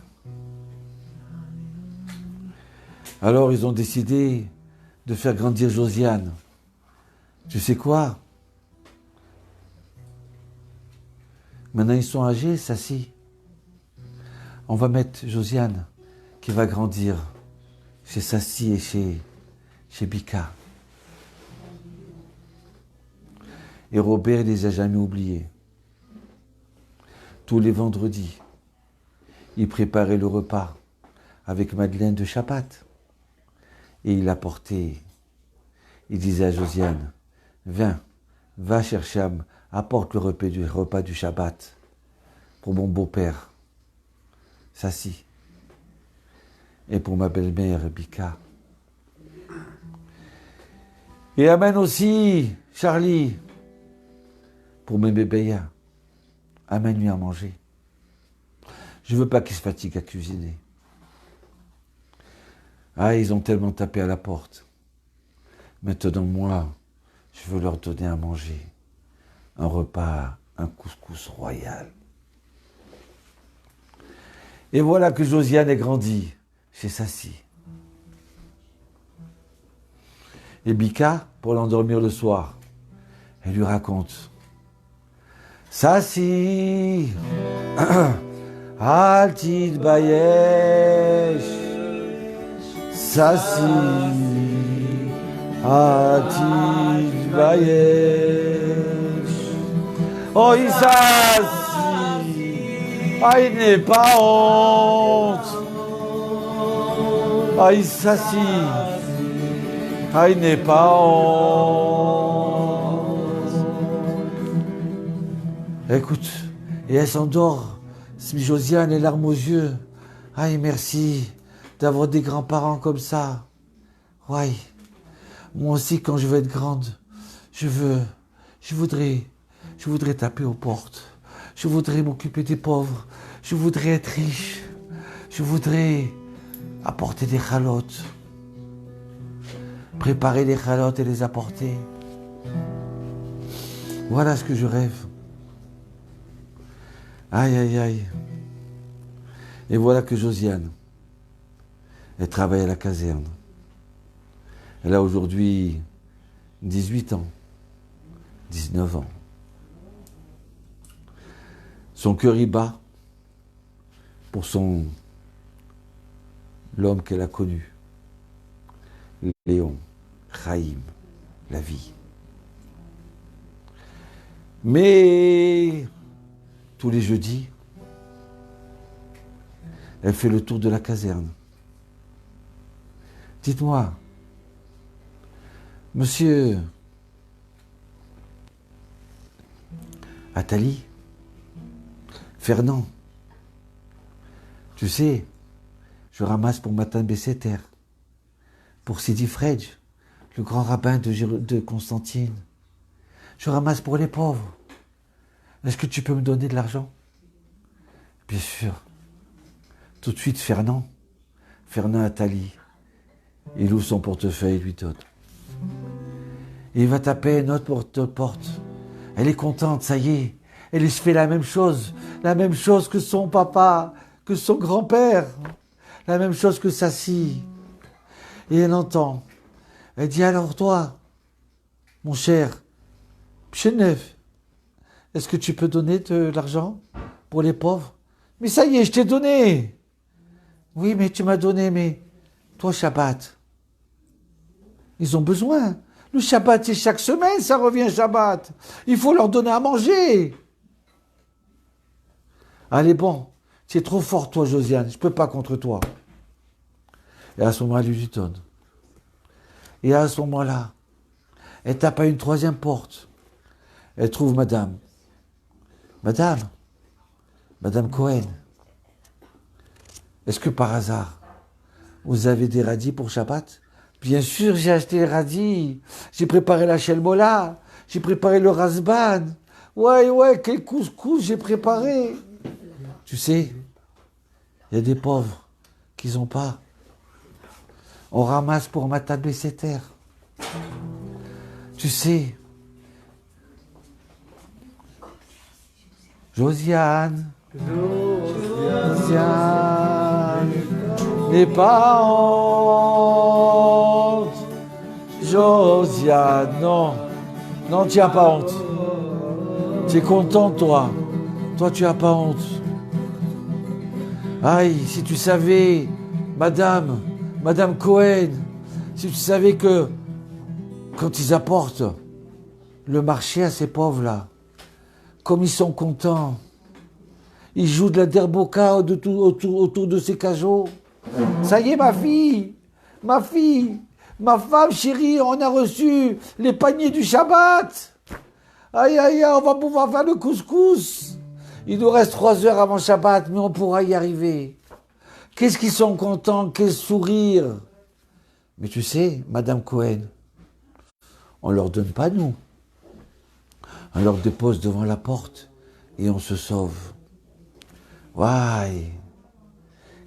Alors ils ont décidé de faire grandir Josiane. Tu sais quoi? Maintenant ils sont âgés, ça si. On va mettre Josiane qui va grandir chez Sassi et chez Bika. Et Robert, il les a jamais oubliés. Tous les vendredis, il préparait le repas avec Madeleine de Chapat. Et il apportait, il disait à Josiane, viens, va chercher, apporte le repas du Shabbat pour mon beau-père, Sassi, et pour ma belle-mère, Bika. Et amène aussi Charlie pour mes bébés. Amène-lui à manger. Je veux pas qu'il se fatigue à cuisiner. Ah, ils ont tellement tapé à la porte. Maintenant, moi, je veux leur donner à manger. Un repas, un couscous royal. Et voilà que Josiane est grandie chez Sassi. Et Bika, pour l'endormir le soir, elle lui raconte. Sassi, al titbayesh. Sassi, al titbayesh. Oh, Sassi, ah, il n'est pas honte. Ah, Sassi, ah, il n'est pas honte. Écoute, et elle s'endort, Josiane, les larmes aux yeux. Aïe, merci d'avoir des grands-parents comme ça. Ouais, moi aussi, quand je veux être grande, je voudrais taper aux portes. Je voudrais m'occuper des pauvres. Je voudrais être riche. Je voudrais apporter des chalotes. Préparer les chalotes et les apporter. Voilà ce que je rêve. Aïe, aïe, aïe. Et voilà que Josiane, elle travaille à la caserne. Elle a aujourd'hui 18 ans, 19 ans. Son cœur y bat pour l'homme qu'elle a connu. Léon, Chaim, la vie. Mais tous les jeudis, elle fait le tour de la caserne. Dites-moi, monsieur Attali, Fernand, tu sais, je ramasse pour Matan Besséter, pour Sidi Fredj, le grand rabbin de Constantine. je ramasse pour les pauvres. Est-ce que tu peux me donner de l'argent? Bien sûr. Tout de suite, Fernand Attali, il ouvre son portefeuille, lui donne. Il va taper une autre porte. Elle est contente, ça y est. Elle se fait la même chose que son papa, que son grand-père, la même chose que sa fille. Et elle entend. Elle dit, alors toi, mon cher, Pchenev, est-ce que tu peux donner de l'argent pour les pauvres? Mais ça y est, je t'ai donné. Oui, mais tu m'as donné, mais toi, Shabbat, ils ont besoin. Le Shabbat, c'est chaque semaine, ça revient Shabbat. Il faut leur donner à manger. Allez, bon, c'est trop fort, toi, Josiane, je ne peux pas contre toi. Et à ce moment-là, elle lui donne. Et à ce moment-là, elle tape à une troisième porte. Elle trouve Madame Cohen. Est-ce que par hasard, vous avez des radis pour Shabbat? Bien sûr, j'ai acheté les radis. J'ai préparé la shelmola. J'ai préparé le rasban. Ouais, quel couscous j'ai préparé. Tu sais, il y a des pauvres qui n'ont pas. On ramasse pour ma table et terre. Tu sais, Josiane, n'aie pas honte. Josiane, non, tu n'as pas honte. Tu es content, toi. Toi, tu n'as pas honte. Aïe, si tu savais, Madame Cohen, si tu savais que quand ils apportent le marché à ces pauvres-là, comme ils sont contents, ils jouent de la derboka autour de ces cajots. Ça y est, ma femme chérie, on a reçu les paniers du Shabbat. Aïe, on va pouvoir faire le couscous. Il nous reste 3 heures avant Shabbat, mais on pourra y arriver. Qu'est-ce qu'ils sont contents, quel sourire. Mais tu sais, Madame Cohen, on ne leur donne pas nous. On leur dépose devant la porte et on se sauve. Waouh,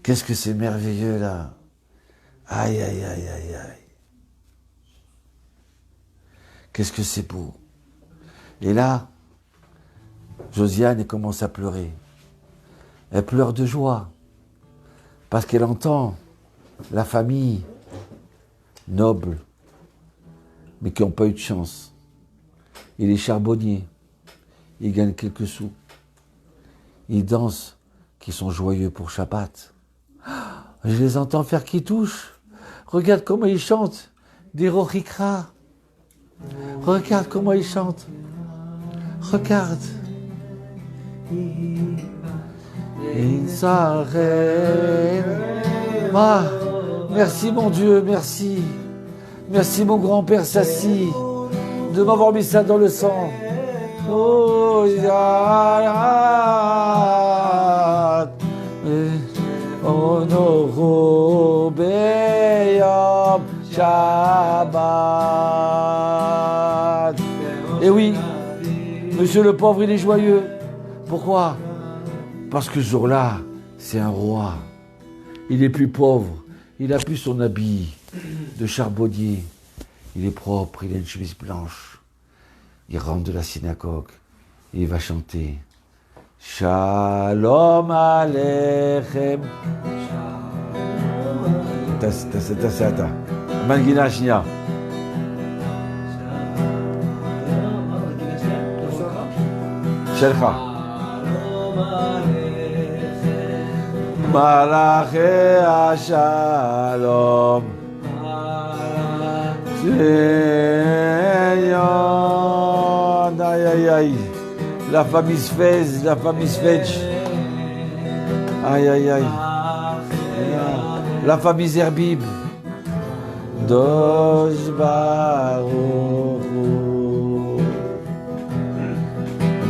qu'est-ce que c'est merveilleux là. Aïe. Qu'est-ce que c'est beau. Et là, Josiane, elle commence à pleurer. Elle pleure de joie. Parce qu'elle entend la famille noble, mais qui n'ont pas eu de chance. Et les charbonniers, ils gagnent quelques sous. Ils dansent, qui sont joyeux pour Shabbat. Je les entends faire qui touche. Regarde comment ils chantent. Des rochikra. Regarde comment ils chantent. Regarde. Ah, merci mon Dieu, merci. Merci mon grand-père Sassi de m'avoir mis ça dans le sang. Oh, Shabbat. Et oui, monsieur le pauvre, il est joyeux. Pourquoi? Parce que ce jour-là, c'est un roi. Il est plus pauvre. Il n'a plus son habit de charbonnier. Il est propre, il a une chemise blanche. Il rentre de la synagogue et il va chanter. Shalom Aleichem. T'as Mangina Shnia. Shelcha. Malaché Shalom. Aïe. La famille Sfez, la famille Sfetch. Aïe. La famille Zerbib. Dosh Baruch.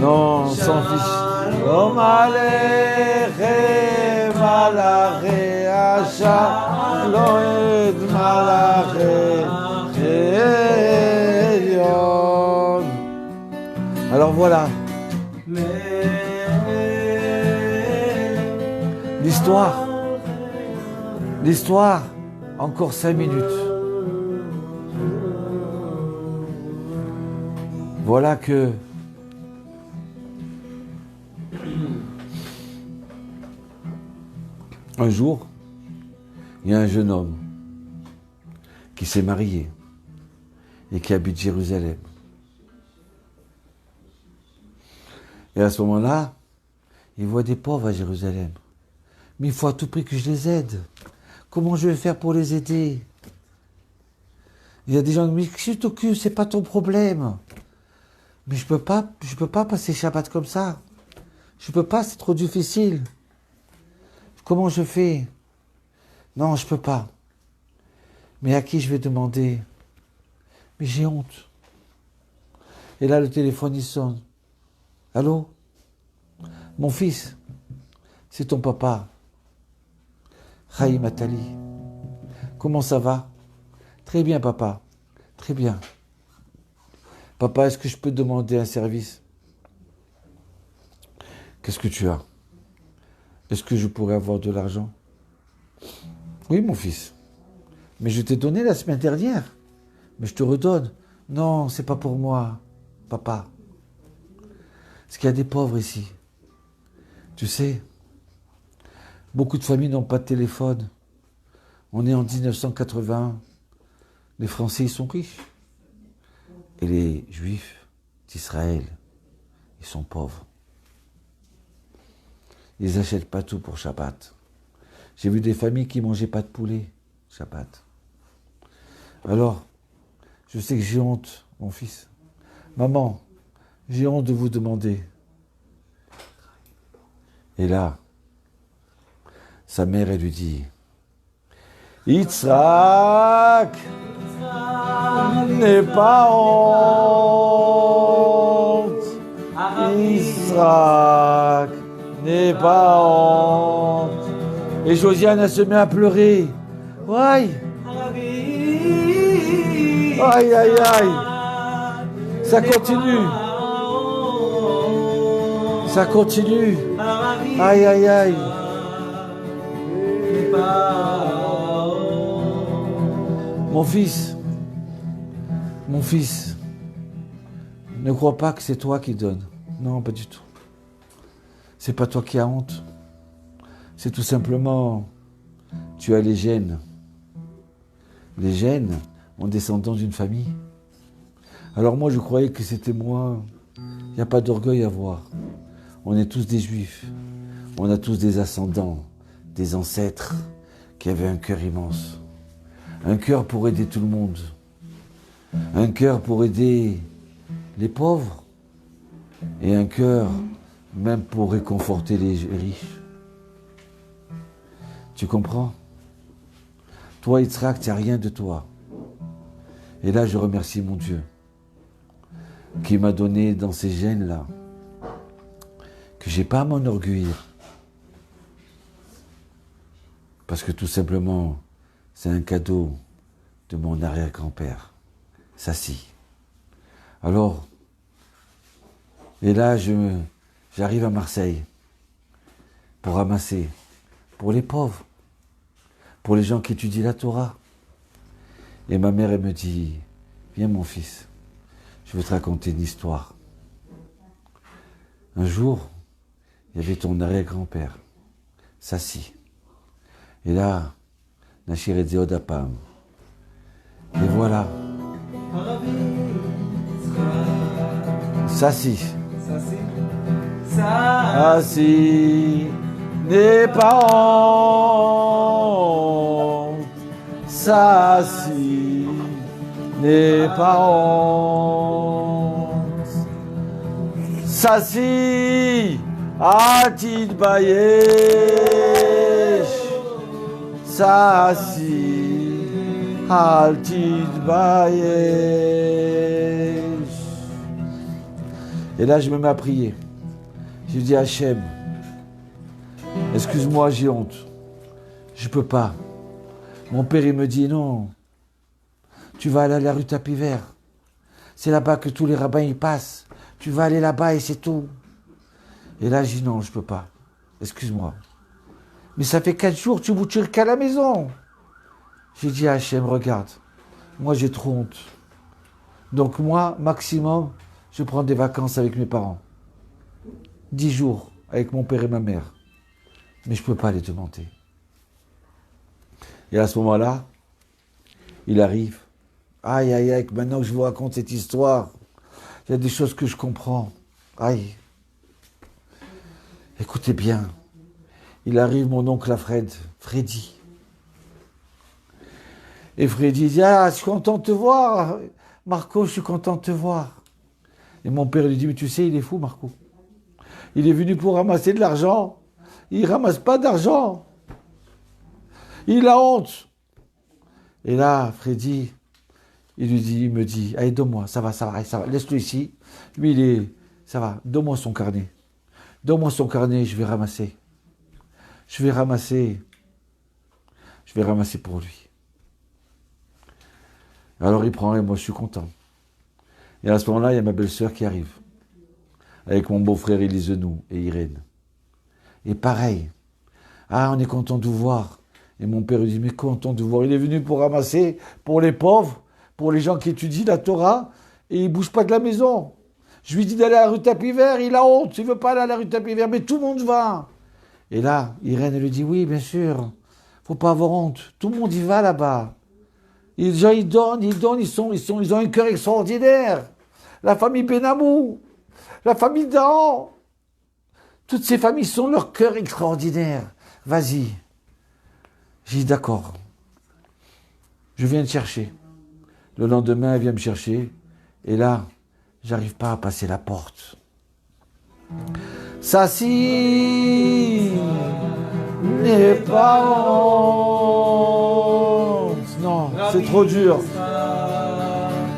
Non, sans fiche. Shalom Aleichem, Malaché Shalom, Malaché Shalom. voilà. L'histoire, encore 5 minutes. Voilà que un jour, il y a un jeune homme qui s'est marié et qui habite Jérusalem. Et à ce moment-là, il voit des pauvres à Jérusalem. Mais il faut à tout prix que je les aide. Comment je vais faire pour les aider? Il y a des gens qui me disent, si tu t'occupes, c'est pas ton problème. Mais je peux pas passer Shabbat comme ça. Je peux pas, c'est trop difficile. Comment je fais? Non, je peux pas. Mais à qui je vais demander? Mais j'ai honte. Et là, le téléphone, il sonne. Allô? Mon fils, c'est ton papa. Chaim Atali. Comment ça va? Très bien, papa. Très bien. Papa, est-ce que je peux te demander un service? Qu'est-ce que tu as? Est-ce que je pourrais avoir de l'argent? Oui, mon fils. Mais je t'ai donné la semaine dernière. Mais je te redonne. Non, c'est pas pour moi, papa. Parce qu'il y a des pauvres ici. Tu sais, beaucoup de familles n'ont pas de téléphone. On est en 1981. Les Français, ils sont riches. Et les Juifs d'Israël, ils sont pauvres. Ils n'achètent pas tout pour Shabbat. J'ai vu des familles qui ne mangeaient pas de poulet, Shabbat. Alors, je sais que j'ai honte, mon fils. Maman, j'ai honte de vous demander. Et là, sa mère, elle lui dit, Yitzhak n'est pas honte. Yitzhak n'est pas honte. Et Josiane, elle se met à pleurer. Aïe. Aïe, aïe, aïe. Ça continue. Ça continue. Aïe, aïe, aïe. Mon fils, ne crois pas que c'est toi qui donnes. Non, pas du tout. C'est pas toi qui as honte. C'est tout simplement, tu as les gènes. Les gènes en descendant d'une famille. Alors moi, je croyais que c'était moi. Il n'y a pas d'orgueil à avoir. On est tous des juifs. On a tous des ascendants, des ancêtres qui avaient un cœur immense. Un cœur pour aider tout le monde. Un cœur pour aider les pauvres. Et un cœur même pour réconforter les riches. Tu comprends? Toi, Yitzhak, tu n'as rien de toi. Et là, je remercie mon Dieu qui m'a donné dans ces gènes-là que je n'ai pas à m'enorgueillir. Parce que tout simplement, c'est un cadeau de mon arrière-grand-père. Ça si. Alors, et là, j'arrive à Marseille pour ramasser, pour les pauvres, pour les gens qui étudient la Torah. Et ma mère, elle me dit, viens mon fils, je vais te raconter une histoire. Un jour, il y avait ton arrière-grand-père, Sassi. Et là, Nachir et Zéodapam. Et voilà. Sassi. Sassi n'est pas honte. Sassi n'est pas honte. Sassi Atid Bayesh. Sassi Atid Bayesh. Et là, je me mets à prier. Je dis à Hachem, excuse-moi, j'ai honte. Je peux pas. Mon père, il me dit, non, tu vas aller à la rue Tapis Vert. C'est là-bas que tous les rabbins y passent. Tu vas aller là-bas et c'est tout. Et là, je dis non, je peux pas. Excuse-moi. Mais ça fait 4 jours, tu bouges qu'à la maison. J'ai dit à Hachem, regarde, moi j'ai trop honte. Donc moi, maximum, je prends des vacances avec mes parents. 10 jours avec mon père et ma mère. Mais je ne peux pas les demander. Et à ce moment-là, il arrive. Aïe, aïe, aïe, maintenant que je vous raconte cette histoire, il y a des choses que je comprends. Aïe. Écoutez bien. Il arrive mon oncle à Freddy. Et Freddy dit, ah, je suis content de te voir. Marco, je suis content de te voir. Et mon père lui dit, mais tu sais, il est fou, Marco. Il est venu pour ramasser de l'argent. Il ramasse pas d'argent. Il a honte. Et là, Freddy, il me dit, allez, donne-moi, ça va, laisse-le ici. Lui, ça va, donne-moi son carnet. Donne-moi son carnet, je vais ramasser. Je vais ramasser pour lui. Alors il prend et moi je suis content. Et à ce moment-là, il y a ma belle-sœur qui arrive. Avec mon beau-frère Élisenou et Irène. Et pareil. Ah, on est content de vous voir. Et mon père lui dit, mais content de vous voir. Il est venu pour ramasser pour les pauvres, pour les gens qui étudient la Torah, et il ne bouge pas de la maison. Je lui dis d'aller à la rue Tapis Vert, il a honte, il ne veut pas aller à la rue Tapis Vert, mais tout le monde va. Et là, Irène lui dit, oui, bien sûr, faut pas avoir honte. Tout le monde y va là-bas. Les gens, ils donnent, ils ont un cœur extraordinaire. La famille Benamou, la famille Dan, toutes ces familles sont leur cœur extraordinaire. Vas-y. J'ai dit, d'accord. Je viens te chercher. Le lendemain, elle vient me chercher. Et là, j'arrive pas à passer la porte. Ça si n'est pas honte. Non, c'est trop dur.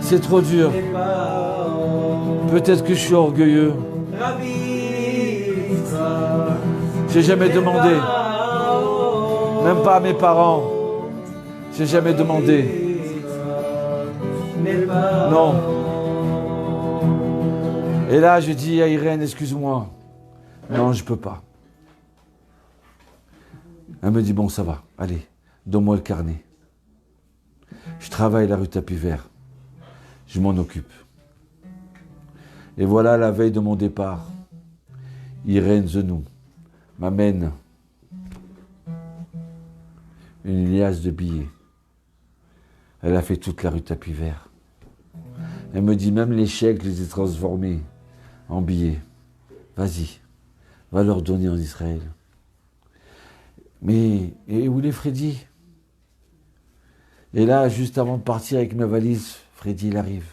C'est trop dur. Peut-être que je suis orgueilleux. J'ai jamais demandé. Même pas à mes parents. J'ai jamais demandé. Non. Et là, je dis à Irène, excuse-moi. Non, je peux pas. Elle me dit, bon, ça va. Allez, donne-moi le carnet. Je travaille la rue Tapis Vert. Je m'en occupe. Et voilà, la veille de mon départ, Irène Zenou m'amène une liasse de billets. Elle a fait toute la rue Tapis Vert. Elle me dit, même les chèques, je les ai transformés en billets. Vas-y, va leur donner en Israël. Mais, et où est Freddy? Et là, juste avant de partir avec ma valise, Freddy, il arrive.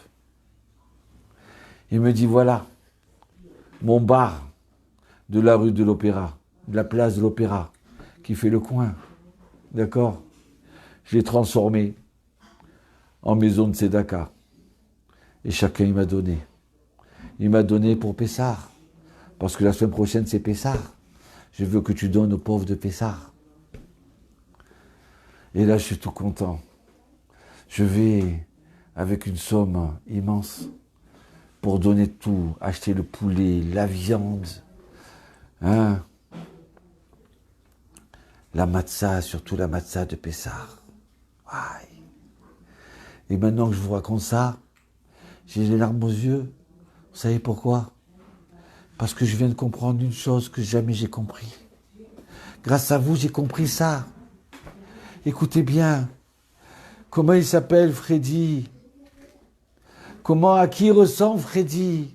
Il me dit, voilà, mon bar de la rue de l'Opéra, de la place de l'Opéra, qui fait le coin. D'accord? Je l'ai transformé en maison de Tzedaka. Et chacun, il m'a donné. Il m'a donné pour Pessah. Parce que la semaine prochaine, c'est Pessah. Je veux que tu donnes aux pauvres de Pessah. Et là, je suis tout content. Je vais, avec une somme immense, pour donner tout, acheter le poulet, la viande, hein, la matzah, surtout la matzah de Pessah. Aïe. Et maintenant que je vous raconte ça, j'ai les larmes aux yeux. Vous savez pourquoi? Parce que je viens de comprendre une chose que jamais j'ai compris. Grâce à vous, j'ai compris ça. Écoutez bien. Comment il s'appelle, Freddy? À qui ressemble Freddy?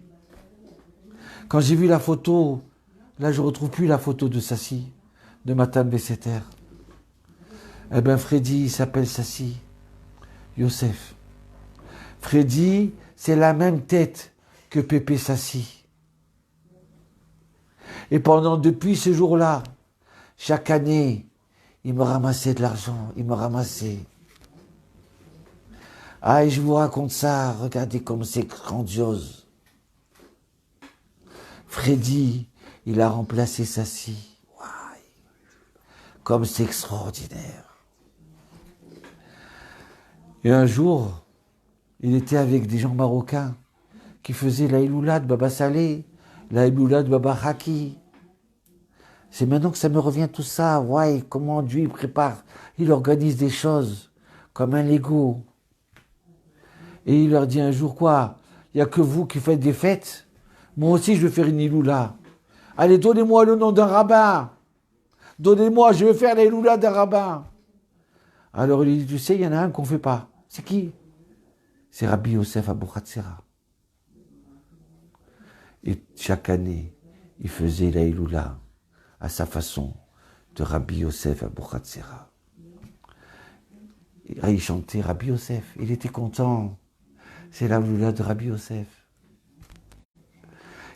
Quand j'ai vu la photo, là je ne retrouve plus la photo de Sassi, de Matan Besseter. Eh bien Freddy, il s'appelle Sassi, Youssef. Freddy, c'est la même tête que Pépé Sassi. Et depuis ce jour-là, chaque année, il me ramassait de l'argent, il me ramassait. Ah, et je vous raconte ça, regardez comme c'est grandiose. Freddy, il a remplacé Sassi. Wow. Comme c'est extraordinaire. Et un jour, il était avec des gens marocains qui faisait la Iloula de Baba Saleh, la Iloula de Baba Haki. C'est maintenant que ça me revient tout ça. Ouais, comment Dieu il prépare, il organise des choses comme un Lego. Et il leur dit un jour quoi? Il n'y a que vous qui faites des fêtes. Moi aussi je vais faire une Iloula. Allez, donnez-moi le nom d'un rabbin. Donnez-moi, je vais faire la Iloula d'un rabbin. Alors il dit, tu sais, il y en a un qu'on ne fait pas. C'est qui? C'est Rabbi Yosef Abuchatzera. Et chaque année, il faisait la Iloula à sa façon de Rabbi Yosef Abuchatzera. Et il chantait Rabbi Yosef, il était content. C'est la Iloula de Rabbi Yosef.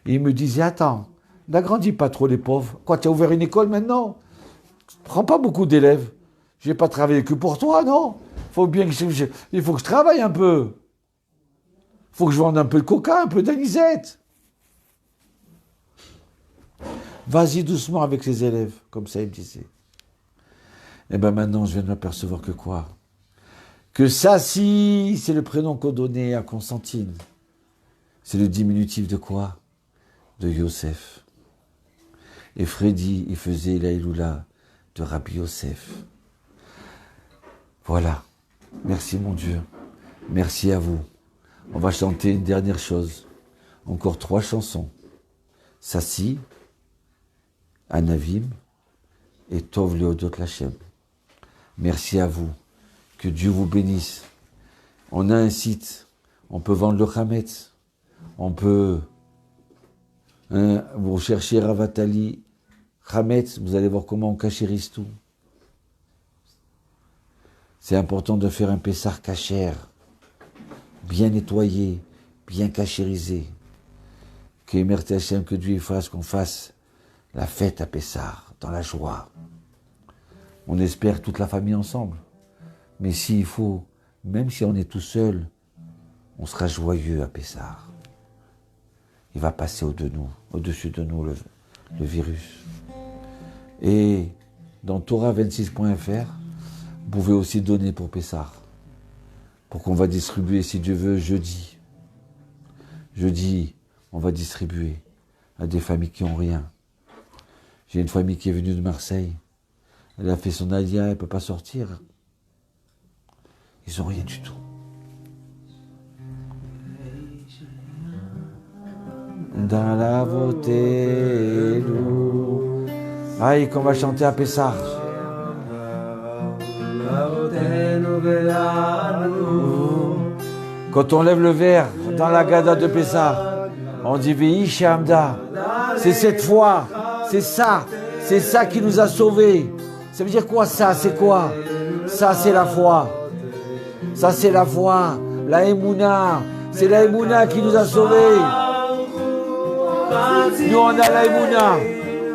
Et il me disait, attends, n'agrandis pas trop les pauvres. Quoi, tu as ouvert une école maintenant? Prends pas beaucoup d'élèves. Je vais pas travailler que pour toi, non? Il faut que je travaille un peu. Il faut que je vende un peu de coca, un peu d'anisette. Vas-y doucement avec les élèves, comme ça il me disait. Et bien maintenant, je viens de m'apercevoir que quoi? Que Sassi, c'est le prénom qu'on donnait à Constantine. C'est le diminutif de quoi? De Yosef. Et Freddy, il faisait la Iloula de Rabbi Yosef. Voilà. Merci mon Dieu. Merci à vous. On va chanter une dernière chose. Encore 3 chansons. Sassi, Anavim et Tov Leodot Lachem. Merci à vous. Que Dieu vous bénisse. On a un site. On peut vendre le Hametz. On peut... vous cherchez Ravatali Hametz, vous allez voir comment on cachérise tout. C'est important de faire un Pessar cachère, bien nettoyé, bien cachérisé. Que Dieu fasse qu'on fasse la fête à Pessar, dans la joie. On espère toute la famille ensemble. Mais s'il faut, même si on est tout seul, on sera joyeux à Pessar. Il va passer au-dessus de nous le virus. Et dans Torah26.fr, vous pouvez aussi donner pour Pessar, pour qu'on va distribuer, si Dieu veut, jeudi. Jeudi, on va distribuer à des familles qui n'ont rien. J'ai une famille qui est venue de Marseille. Elle a fait son alia, elle ne peut pas sortir. Ils n'ont rien du tout. Dans la votée, aïe, qu'on va chanter à Pessar. Quand on lève le verre dans la Gada de Pessar, on dit Vehi Shamda. C'est cette foi, c'est ça qui nous a sauvés. Ça veut dire quoi ça? C'est quoi? Ça c'est la foi. Ça c'est la foi, la Emouna. C'est la Emouna qui nous a sauvés. Nous on a la Emouna.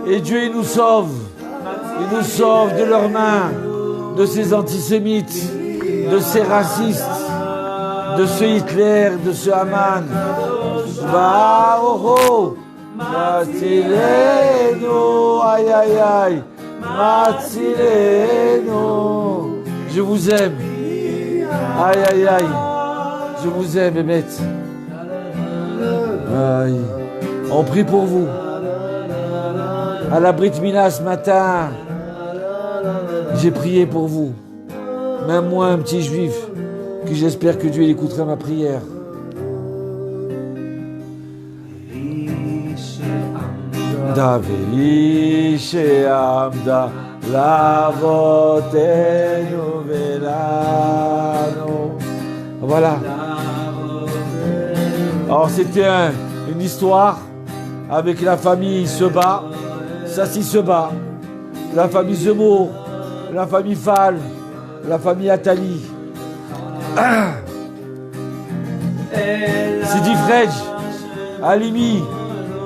Et Dieu il nous sauve. Il nous sauve de leurs mains, de ces antisémites, de ces racistes, de ce Hitler, de ce Haman. Va oh oh, Matzileno, aïe aïe aïe, Matzileno. Je vous aime. Aïe aïe aïe, je vous aime, Emet. Aïe. On prie pour vous. À la Brit Mila ce matin, j'ai prié pour vous. Même moi, un petit juif, que j'espère que Dieu écoutera ma prière. Davi she'amda lavotenu velano. Voilà. Alors c'était une histoire avec la famille Seba. Sassi Seba, la famille Zemmour, la famille Fall, la famille Attali. Sidi Frej, Alimi,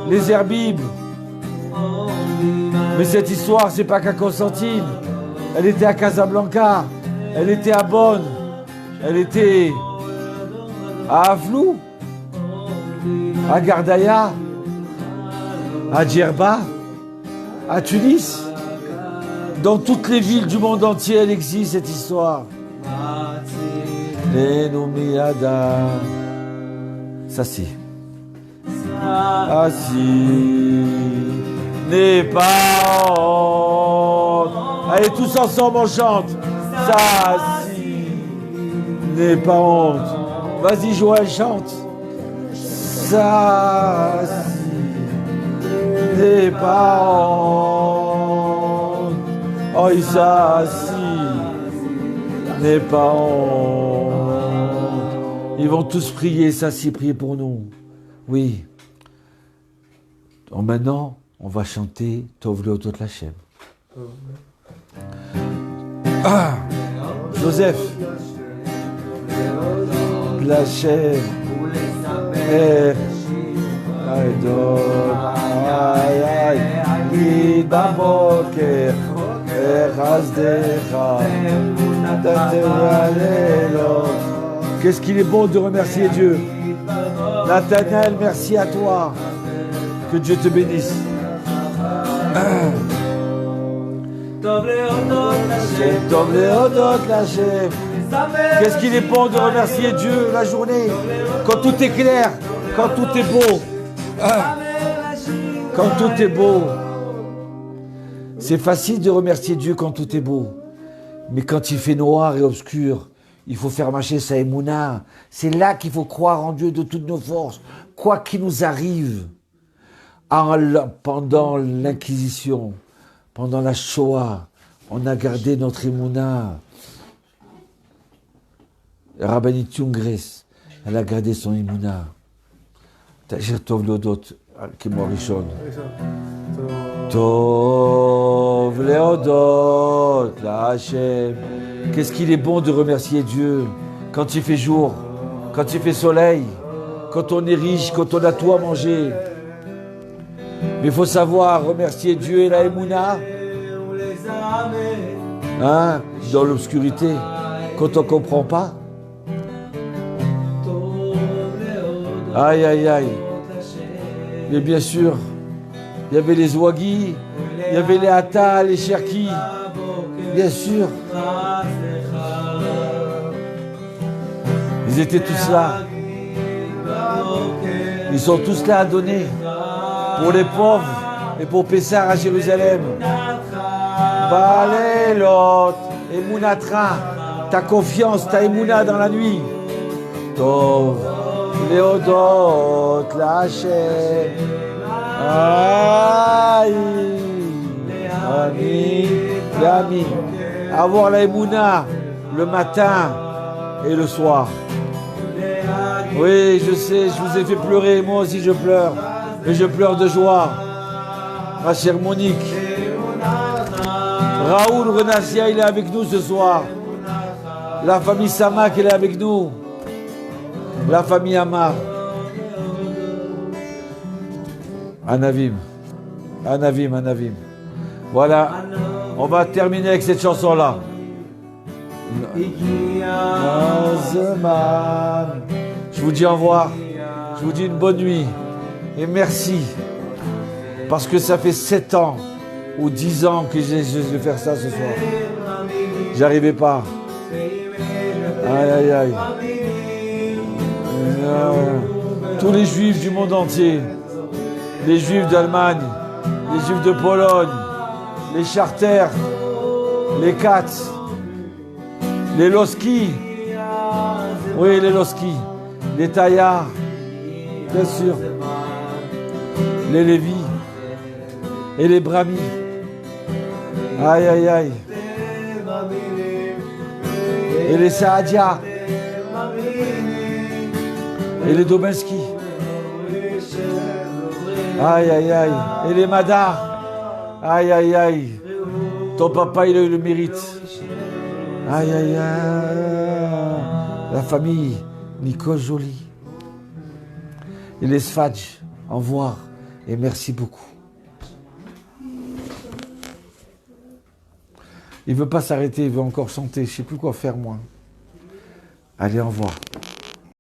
les Herbib. Mais cette histoire, c'est pas qu'à Constantine. Elle était à Casablanca, elle était à Bonn, elle était à Aflou, à Gardaïa, à Djerba, à Tunis. Dans toutes les villes du monde entier, elle existe, cette histoire. Sassi. assis, n'aie pas honte. Allez, tous ensemble, on chante. S'assis, n'aie pas honte. Vas-y, Joël, chante. S'assis, n'aie pas honte. Oh, il s'assit, n'aie pas honte. Ils vont tous prier, s'assis, prier pour nous. Oui. Donc maintenant, on va chanter Tov Leodot Lachem. Ah, Joseph. Lachem. Adon. Aïe aïe. Gid baboker. Qu'est-ce qu'il est bon de remercier Dieu. Nathanaël, merci à toi. Que Dieu te bénisse. Qu'est-ce qu'il est bon de remercier Dieu la journée. Quand tout est clair, quand tout est beau. Quand tout est beau. C'est facile de remercier Dieu quand tout est beau. Mais quand il fait noir et obscur, il faut faire marcher sa émouna. C'est là qu'il faut croire en Dieu de toutes nos forces. Quoi qu'il nous arrive, pendant l'Inquisition, pendant la Shoah, on a gardé notre émouna. Rabbanit Tungres, elle a gardé son émouna. Tachir Tov Leodot, Kemo Rishon. Tov Leodot Lachem. Qu'est-ce qu'il est bon de remercier Dieu quand il fait jour, quand il fait soleil, quand on est riche, quand on a tout à manger. Mais il faut savoir remercier Dieu et la Emouna. Hein, dans l'obscurité, quand on ne comprend pas. Aïe, aïe, aïe. Mais bien sûr, il y avait les Ouagis, il y avait les Atta, les Cherki. Bien sûr. Ils étaient tous là. Ils sont tous là à donner pour les pauvres et pour Pessar à Jérusalem. Balelot, Emunatra, ta confiance, ta Emouna dans la nuit. Tov, Leodot, Lachem. Aïe, Ami, Ami. Avoir la Emouna le matin et le soir. Oui, je sais, je vous ai fait pleurer, moi aussi je pleure. Mais je pleure de joie. Ma chère Monique. Raoul Renassia, il est avec nous ce soir. La famille Samak, elle est avec nous. La famille Amar. Anavim. Anavim, Anavim. Voilà, on va terminer avec cette chanson-là. Je vous dis au revoir. Je vous dis une bonne nuit. Et merci. Parce que ça fait 7 ans ou 10 ans que je vais faire ça ce soir. J'arrivais pas. Aïe, aïe, aïe. Tous les juifs du monde entier, les juifs d'Allemagne, les juifs de Pologne, les Charters, les Katz, les Loski, oui, les Loski, les Taillards, bien sûr, les Lévis et les Brahmis. Aïe, aïe, aïe. Et les Saadia. Et les Dobenski. Aïe, aïe, aïe. Et les Madar. Aïe, aïe, aïe. Ton papa, il a eu le mérite. Aïe, aïe, aïe. La famille Nicole Joly. Et les Sfadj. Au revoir. Et merci beaucoup. Il ne veut pas s'arrêter, il veut encore chanter. Je ne sais plus quoi faire, moi. Allez, au revoir.